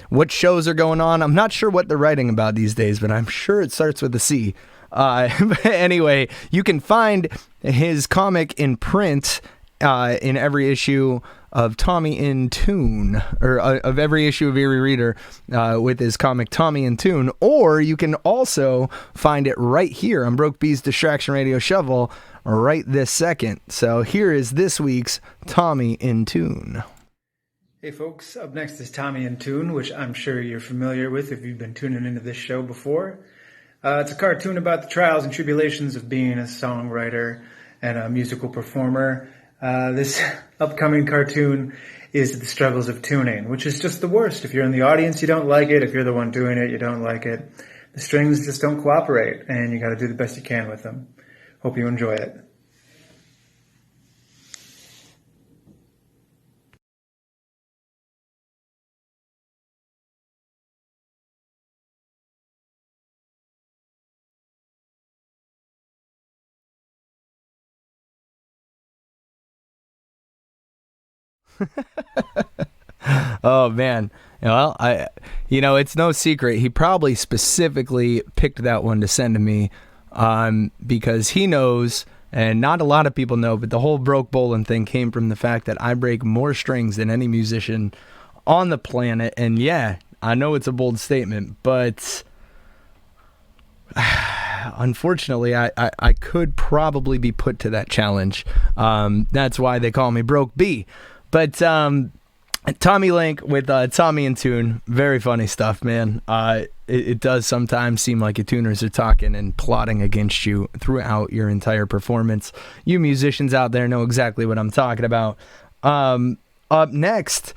what shows are going on. I'm not sure what they're writing about these days, but I'm sure it starts with a C. But anyway, you can find his comic in print in every issue of Tommy in Tune, or of every issue of Erie Reader with his comic Tommy in Tune, or you can also find it right here on Broke B's Distraction Radio Shovel right this second. So here is this week's Tommy in Tune. Hey folks, up next is Tommy in Tune, which I'm sure you're familiar with if you've been tuning into this show before. It's a cartoon about the trials and tribulations of being a songwriter and a musical performer. This upcoming cartoon is the struggles of tuning, which is just the worst. If you're in the audience, you don't like it. If you're the one doing it, you don't like it. The strings just don't cooperate, and you got to do the best you can with them. Hope you enjoy it. Oh man, well, it's no secret he probably specifically picked that one to send to me because he knows, and not a lot of people know, but the whole Broke Bowling thing came from the fact that I break more strings than any musician on the planet. And yeah, I know it's a bold statement, but unfortunately I could probably be put to that challenge. That's why they call me Broke B. But Tommy Link with Tommy and Tune. Very funny stuff, man. It does sometimes seem like your tuners are talking and plotting against you throughout your entire performance. You musicians out there know exactly what I'm talking about. Up next,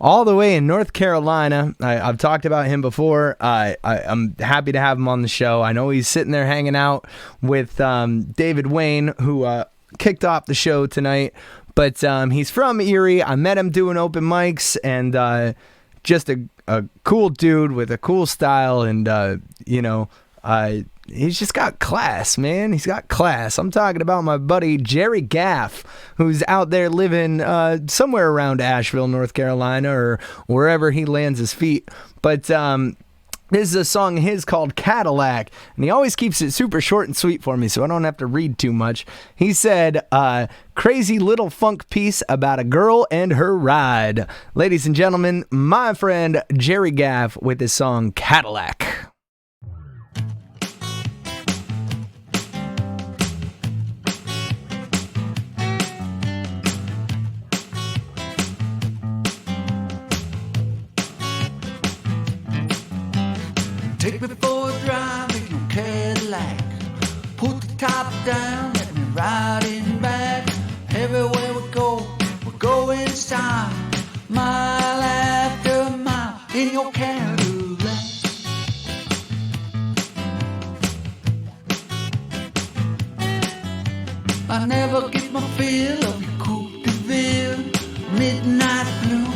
all the way in North Carolina, I've talked about him before. I'm happy to have him on the show. I know he's sitting there hanging out with David Wayne, who kicked off the show tonight. But he's from Erie. I met him doing open mics, and just a cool dude with a cool style, and he's just got class, man. He's got class. I'm talking about my buddy Jerry Gaff, who's out there living somewhere around Asheville, North Carolina, or wherever he lands his feet. But this is a song of his called Cadillac, and he always keeps it super short and sweet for me, so I don't have to read too much. He said, crazy little funk piece about a girl and her ride. Ladies and gentlemen, my friend Jerry Gaff with his song Cadillac. Take me for a drive in your Cadillac. Put the top down, let me ride in back. Everywhere we go in style. Mile after mile in your Cadillac. I never get my fill of your Coupe de Ville. Midnight blue,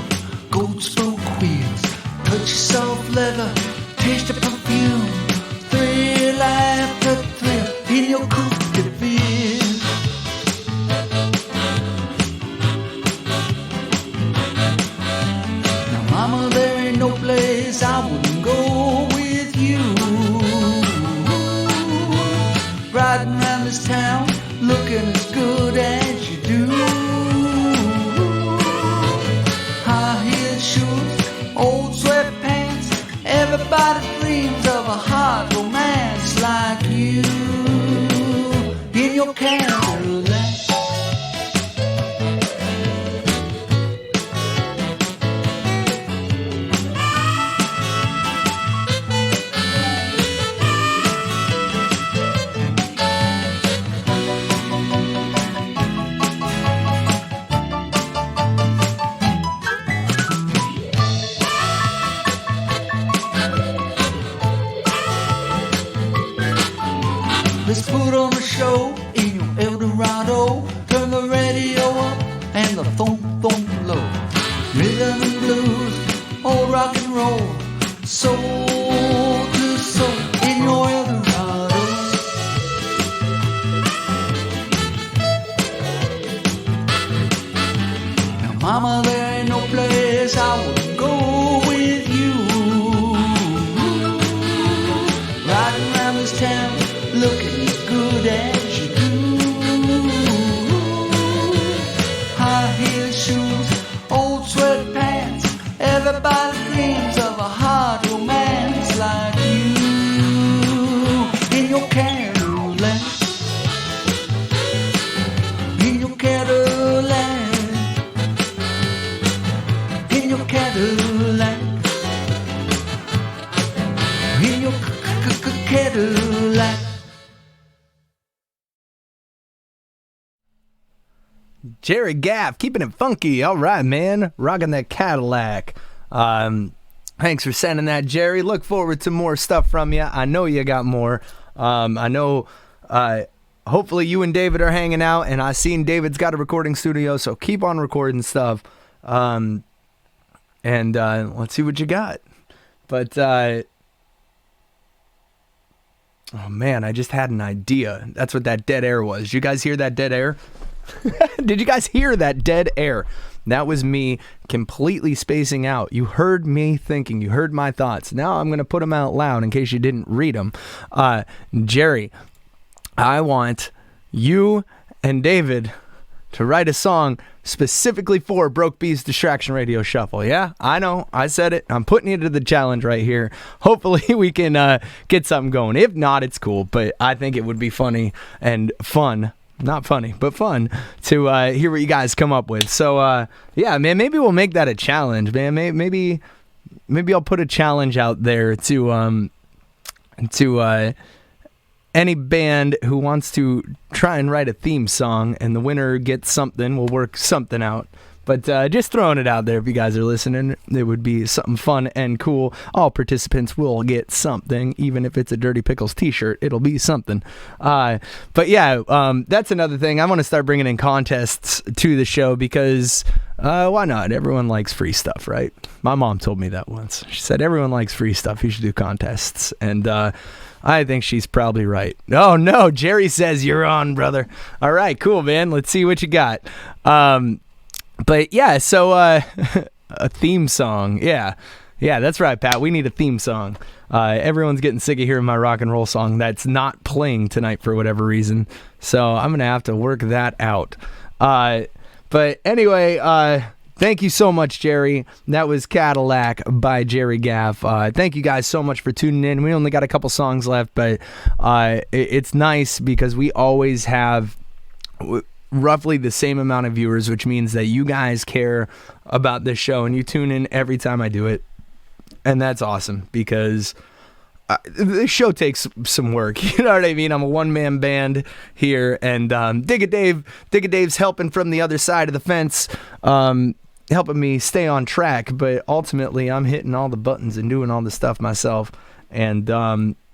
gold spoke wheels. Touch your soft leather, taste the perfume, thrill after thrill in your Coupe de Ville. Now mama, there ain't no place I wouldn't go with you. Riding around this town, looking as good as you do. High heel shoes, old sweatpants. Everybody dreams of a hot romance like you in your Cadillac. Let's put on a show in your Eldorado. Turn the radio up and the thump low. Rhythm and blues, old rock and roll. Soul to soul in your Eldorado. Now mama, there ain't no place I wouldn't go with you. Riding around this town, looking as good as you do. High heel shoes, old sweatpants. Everybody dreams of a hot romance like you in your Cadillac. In your Cadillac. In your Cadillac. In your Cadillac. Jerry Gaff, keeping it funky. All right, man. Rocking that Cadillac. Thanks for sending that, Jerry. Look forward to more stuff from you. I know you got more. I know hopefully you and David are hanging out, and I seen David's got a recording studio, so keep on recording stuff. And let's see what you got. But, oh man, I just had an idea. That's what that dead air was. Did you guys hear that dead air? Did you guys hear that dead air? That was me completely spacing out. You heard me thinking. You heard my thoughts. Now I'm going to put them out loud in case you didn't read them. Jerry, I want you and David to write a song specifically for Broke B's Distraction Radio Shuffle. Yeah, I know. I said it. I'm putting you to the challenge right here. Hopefully we can get something going. If not, it's cool. But I think it would be funny and fun not funny, but fun to hear what you guys come up with. So, yeah, man, maybe we'll make that a challenge, man. Maybe I'll put a challenge out there to any band who wants to try and write a theme song, and the winner gets something. We'll work something out. But just throwing it out there, if you guys are listening, it would be something fun and cool. All participants will get something, even if it's a Dirty Pickles t-shirt. It'll be something. But yeah, that's another thing. I want to start bringing in contests to the show because why not? Everyone likes free stuff, right? My mom told me that once. She said, everyone likes free stuff. You should do contests. And I think she's probably right. Oh, no, Jerry says you're on, brother. All right, cool, man. Let's see what you got. But yeah, so a theme song. Yeah, that's right, Pat. We need a theme song. Everyone's getting sick of hearing my rock and roll song that's not playing tonight for whatever reason. So I'm going to have to work that out. But anyway, thank you so much, Jerry. That was Cadillac by Jerry Gaff. Thank you guys so much for tuning in. We only got a couple songs left, but it's nice because we always have roughly the same amount of viewers, which means that you guys care about this show and you tune in every time I do it. And that's awesome because this show takes some work. You know what I mean? I'm a one-man band here, and Dave's helping from the other side of the fence, helping me stay on track. But ultimately, I'm hitting all the buttons and doing all the stuff myself. And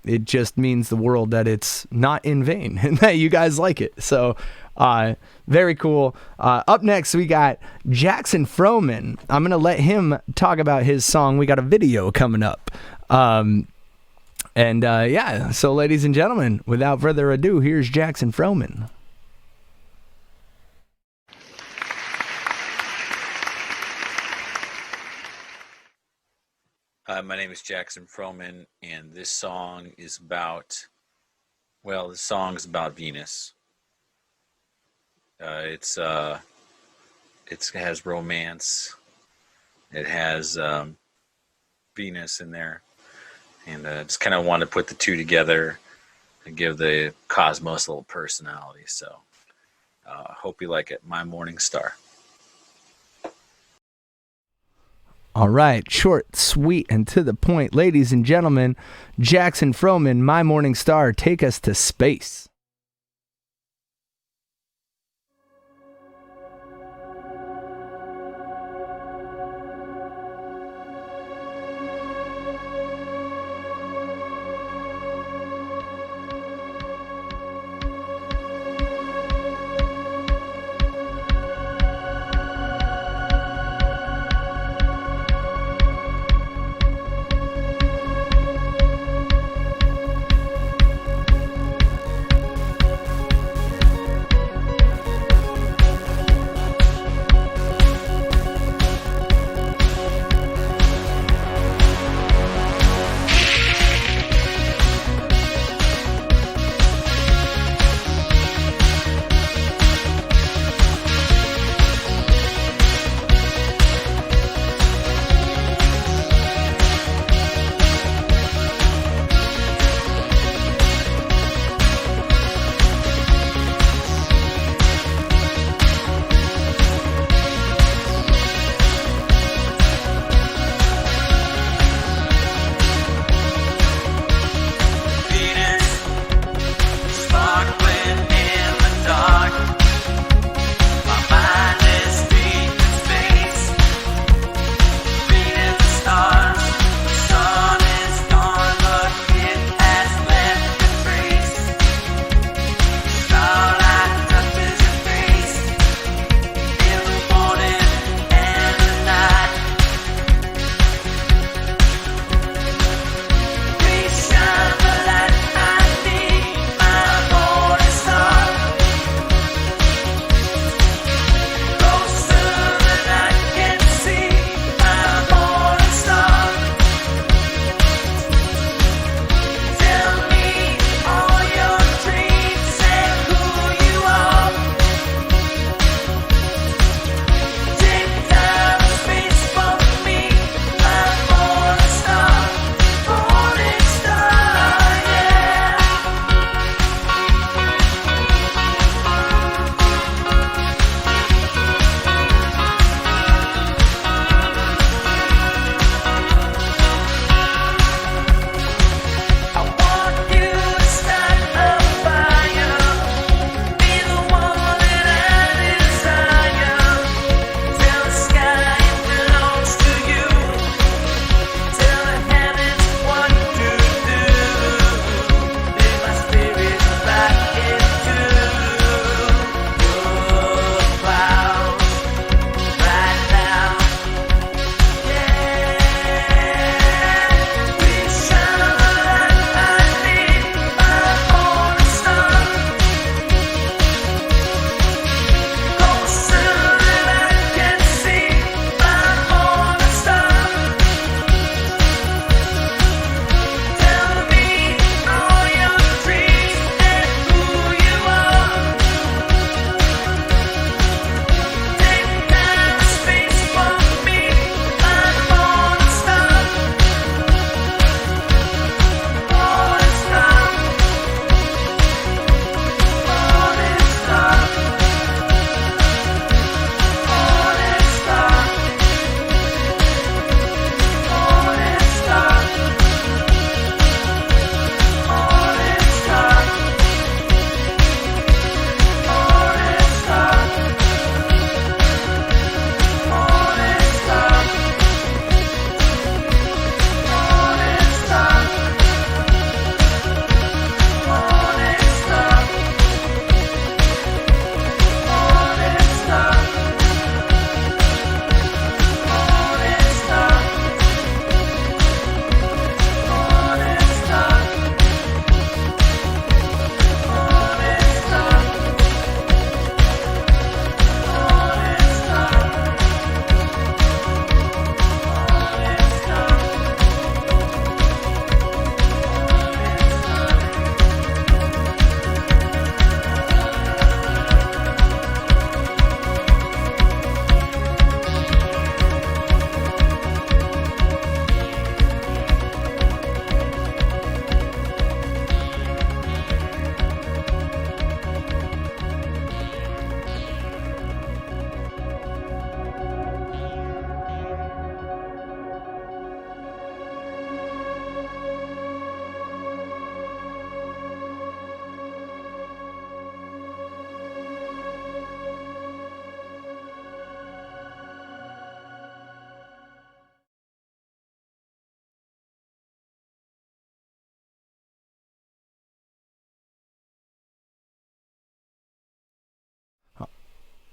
it just means the world that it's not in vain and that you guys like it. So very cool. Up next, we got Jackson Froman. I'm going to let him talk about his song. We got a video coming up. Yeah, so ladies and gentlemen, without further ado, here's Jackson Froman. Hi, my name is Jackson Froman, and this song is about, Venus. It has romance. It has Venus in there, and just kind of want to put the two together and give the cosmos a little personality. So, hope you like it. My Morning Star. All right, short, sweet, and to the point. Ladies and gentlemen, Jackson Froman, My Morning Star, take us to space.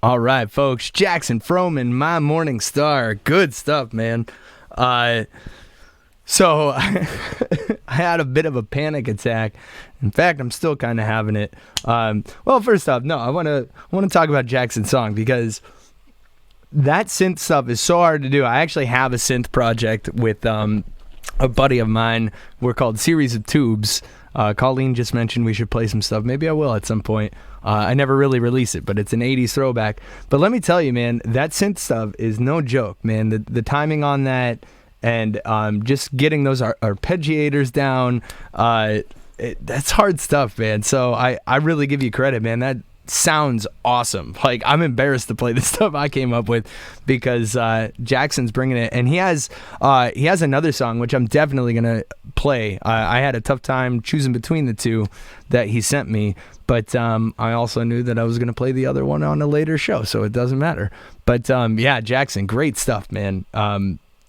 All right, folks. Jackson Froman, My Morning Star. Good stuff, man. So I had a bit of a panic attack. In fact, I'm still kind of having it. Well, first off, no, I want to talk about Jackson's song because that synth stuff is so hard to do. I actually have a synth project with a buddy of mine. We're called Series of Tubes. Colleen just mentioned we should play some stuff. Maybe I will at some point. I never really release it, but it's an 80s throwback. But let me tell you, man, that synth stuff is no joke, man. The timing on that and just getting those arpeggiators down, that's hard stuff, man. So I really give you credit, man. That sounds awesome. Like, I'm embarrassed to play the stuff I came up with because Jackson's bringing it, and he has another song which I'm definitely gonna play. I had a tough time choosing between the two that he sent me, but I also knew that I was gonna play the other one on a later show, so it doesn't matter. But yeah, Jackson, great stuff, man.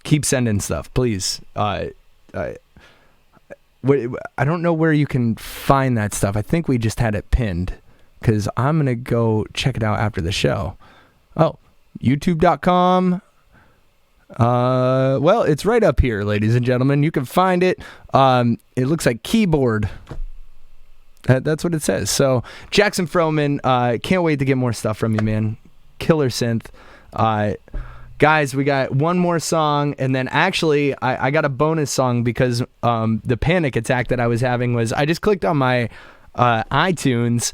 Keep sending stuff, please. I don't know where you can find that stuff. I think we just had it pinned, because I'm going to go check it out after the show. Oh, youtube.com. Well, it's right up here, ladies and gentlemen. You can find it. It looks like keyboard. That's what it says. So, Jackson Froman, can't wait to get more stuff from you, man. Killer synth. Guys, we got one more song, and then actually, I got a bonus song because the panic attack that I was having was I just clicked on my iTunes.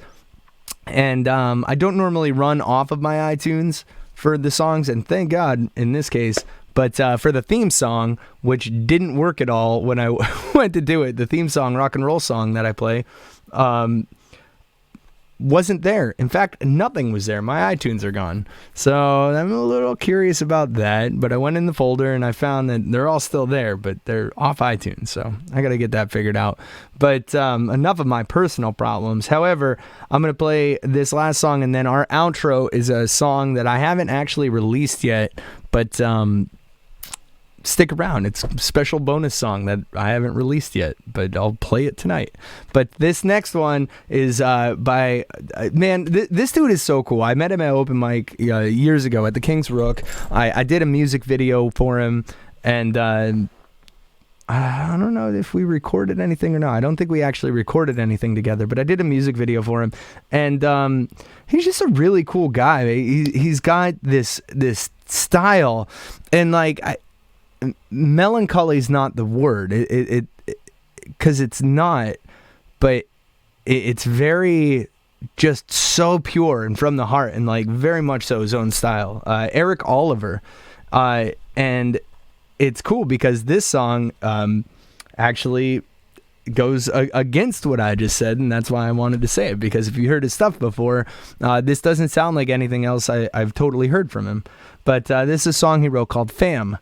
And I don't normally run off of my iTunes for the songs, and thank God in this case. But for the theme song, which didn't work at all when I went to do it, the theme song, rock and roll song that I play, wasn't there. In fact, nothing was there. My iTunes are gone. So I'm a little curious about that, but I went in the folder and I found that they're all still there, but they're off iTunes. So I got to get that figured out. But enough of my personal problems. However, I'm going to play this last song, and then our outro is a song that I haven't actually released yet, but stick around. It's a special bonus song that I haven't released yet, but I'll play it tonight. But this next one is by man, this dude is so cool. I met him at open mic years ago at the King's Rook. I did a music video for him, and I don't know if we recorded anything or not. I don't think we actually recorded anything together, but I did a music video for him, and he's just a really cool guy. He's got this style, and like melancholy is not the word, it because it's not, but it's very just so pure and from the heart, and like very much so his own style. Eric Oliver, and it's cool because this song actually goes against what I just said, and that's why I wanted to say it, because if you heard his stuff before, this doesn't sound like anything else I've totally heard from him. But this is a song he wrote called Fam.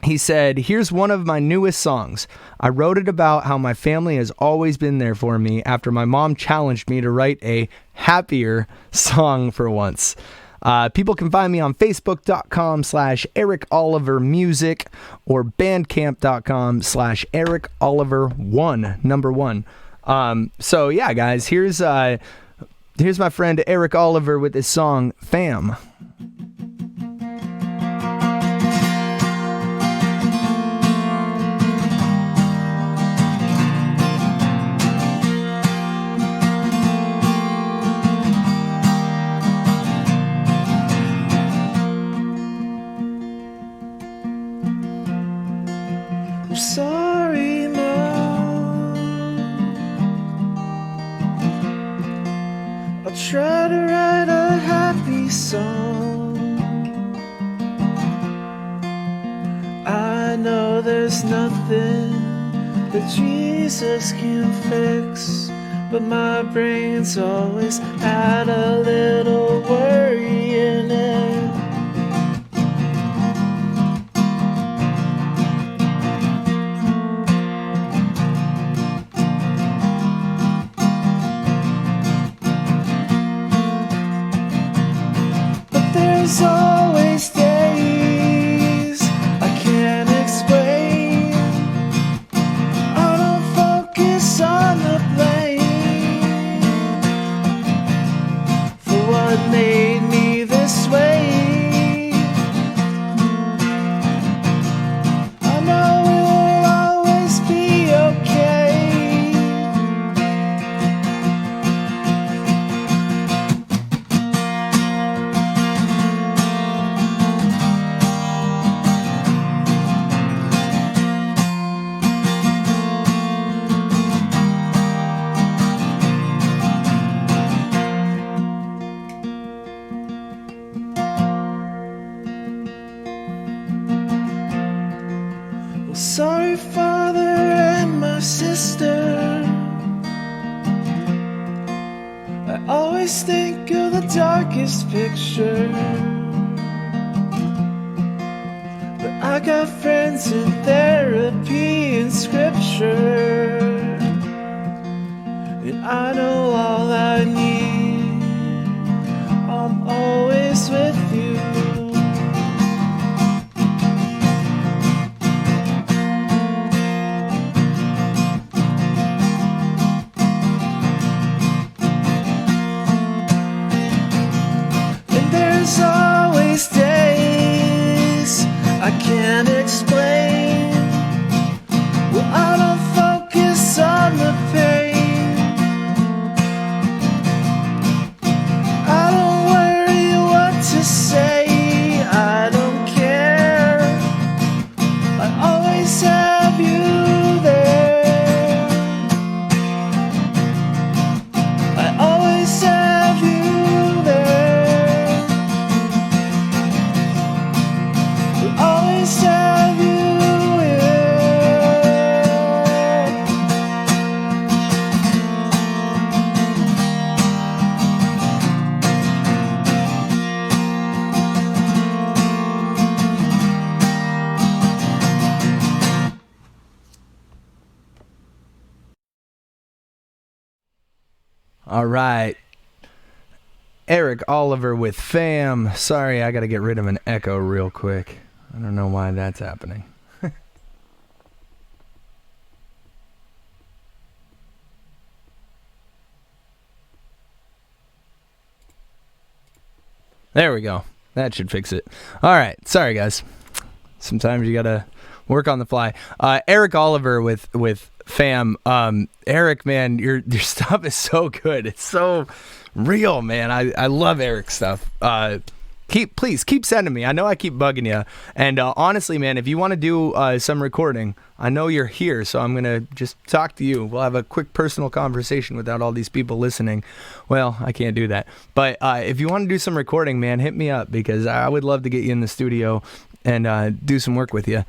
He said, "Here's one of my newest songs. I wrote it about how my family has always been there for me after my mom challenged me to write a happier song for once." People can find me on Facebook.com/Eric Oliver Music or Bandcamp.com/Eric Oliver 1. So yeah, guys, here's my friend Eric Oliver with his song Fam. Sorry, Mom. I'll try to write a happy song. I know there's nothing that Jesus can fix, but my brain's always had a little worry in it. There's always days I can't explain. I don't focus on the blame for what made your father and my sister. I always think of the darkest picture. But I got friends in therapy and scripture. And I know all I need. I'm always with you. And there's always days I can't explain. Well, I don't focus on the pain. I don't worry what to say. I don't care. I always have you there. I always have you there. We always have you here. All right. Eric Oliver with Fam. Sorry, I got to get rid of an echo real quick. I don't know why that's happening. There we go. That should fix it. All right. Sorry, guys. Sometimes you got to work on the fly. Eric Oliver with Fam. Eric, man, your stuff is so good. It's so real, man. I love Eric's stuff. Please keep sending me. I know I keep bugging you. And honestly, man, if you want to do some recording, I know you're here, so I'm going to just talk to you. We'll have a quick personal conversation without all these people listening. Well, I can't do that. But if you want to do some recording, man, hit me up because I would love to get you in the studio and do some work with you.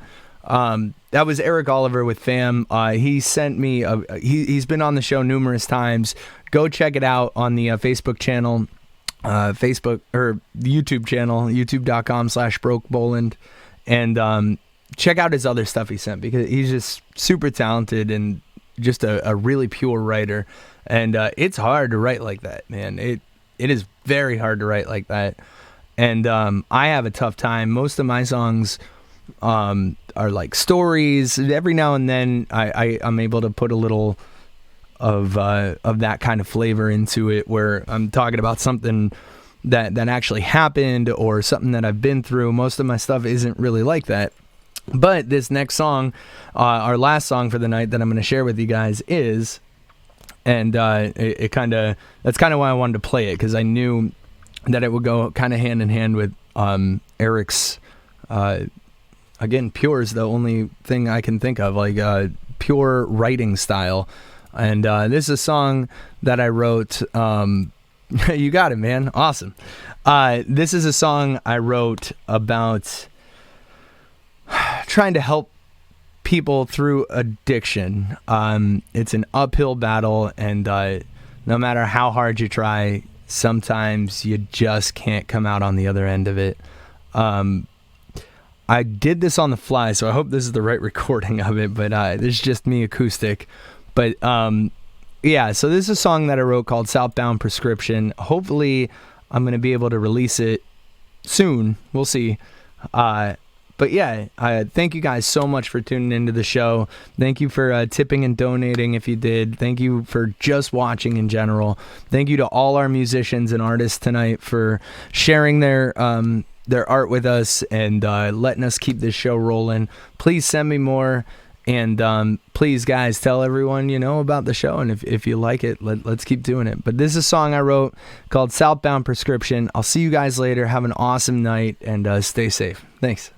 That was Eric Oliver with Fam. He sent me, he's been on the show numerous times. Go check it out on the Facebook channel, Facebook or YouTube channel, youtube.com/BrokeBoland. And check out his other stuff he sent because he's just super talented and just a really pure writer. And it's hard to write like that, man. It is very hard to write like that. And I have a tough time. Most of my songs are like stories. Every now and then I'm able to put a little of that kind of flavor into it where I'm talking about something that actually happened or something that I've been through. Most of my stuff isn't really like that. But this next song, our last song for the night that I'm going to share with you guys is, and that's kind of why I wanted to play it, because I knew that it would go kind of hand in hand with Eric's, again, pure is the only thing I can think of, like pure writing style. And this is a song that I wrote. You got it, man. Awesome. This is a song I wrote about trying to help people through addiction. It's an uphill battle, and no matter how hard you try, sometimes you just can't come out on the other end of it. I did this on the fly, so I hope this is the right recording of it, but this is just me acoustic. But yeah, so this is a song that I wrote called Southbound Prescription. Hopefully I'm going to be able to release it soon. We'll see. But yeah, thank you guys so much for tuning into the show. Thank you for tipping and donating if you did. Thank you for just watching in general. Thank you to all our musicians and artists tonight for sharing their art with us and letting us keep this show rolling. Please send me more. And please, guys, tell everyone you know about the show. And if you like it, let's keep doing it. But this is a song I wrote called Southbound Prescription. I'll see you guys later. Have an awesome night and stay safe. Thanks.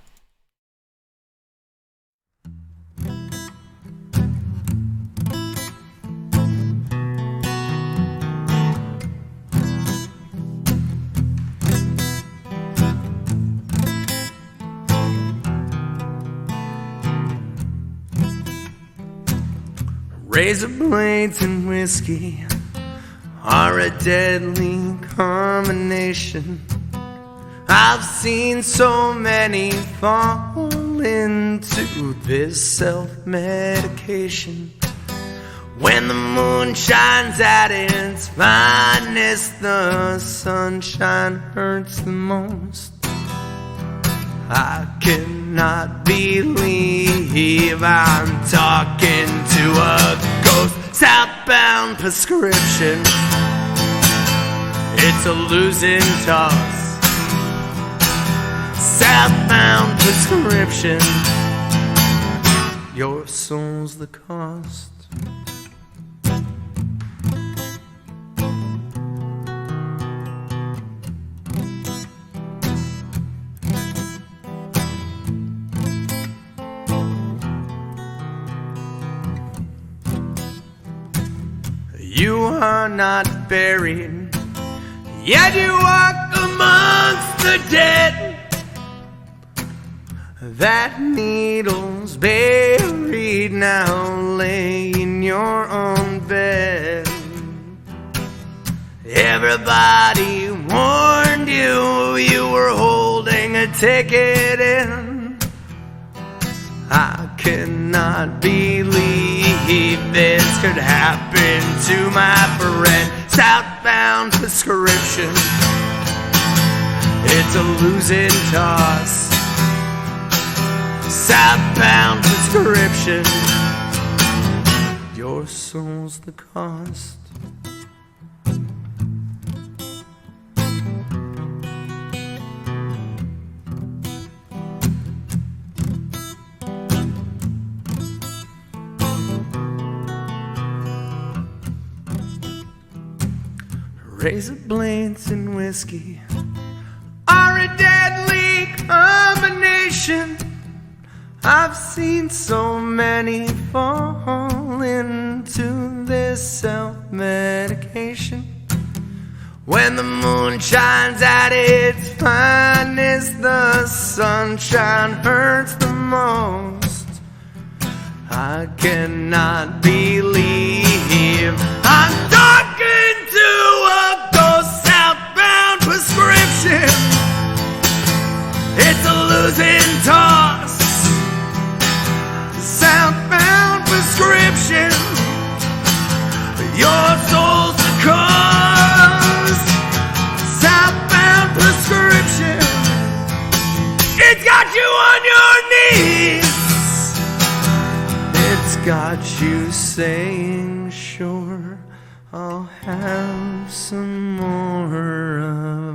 Razor blades and whiskey are a deadly combination. I've seen so many fall into this self-medication. When the moon shines at its finest, the sunshine hurts the most. I cannot believe I'm talking to a ghost. Southbound prescription, it's a losing toss. Southbound prescription, your soul's the cost. You are not buried, yet you walk amongst the dead. That needle's buried now, lay in your own bed. Everybody warned you, you were holding a ticket in. I cannot believe this could happen to my friend. Southbound prescription, it's a losing toss. Southbound prescription, your soul's the cost. Razor blades and whiskey are a deadly combination. I've seen so many fall into this self-medication. When the moon shines at its finest, the sunshine hurts the most. I cannot believe I'm talking to a ghost. Southbound prescription, it's a losing toss. Southbound prescription, your soul's the cause. Southbound prescription, it's got you on your knees. It's got you saying, sure, I'll have some more of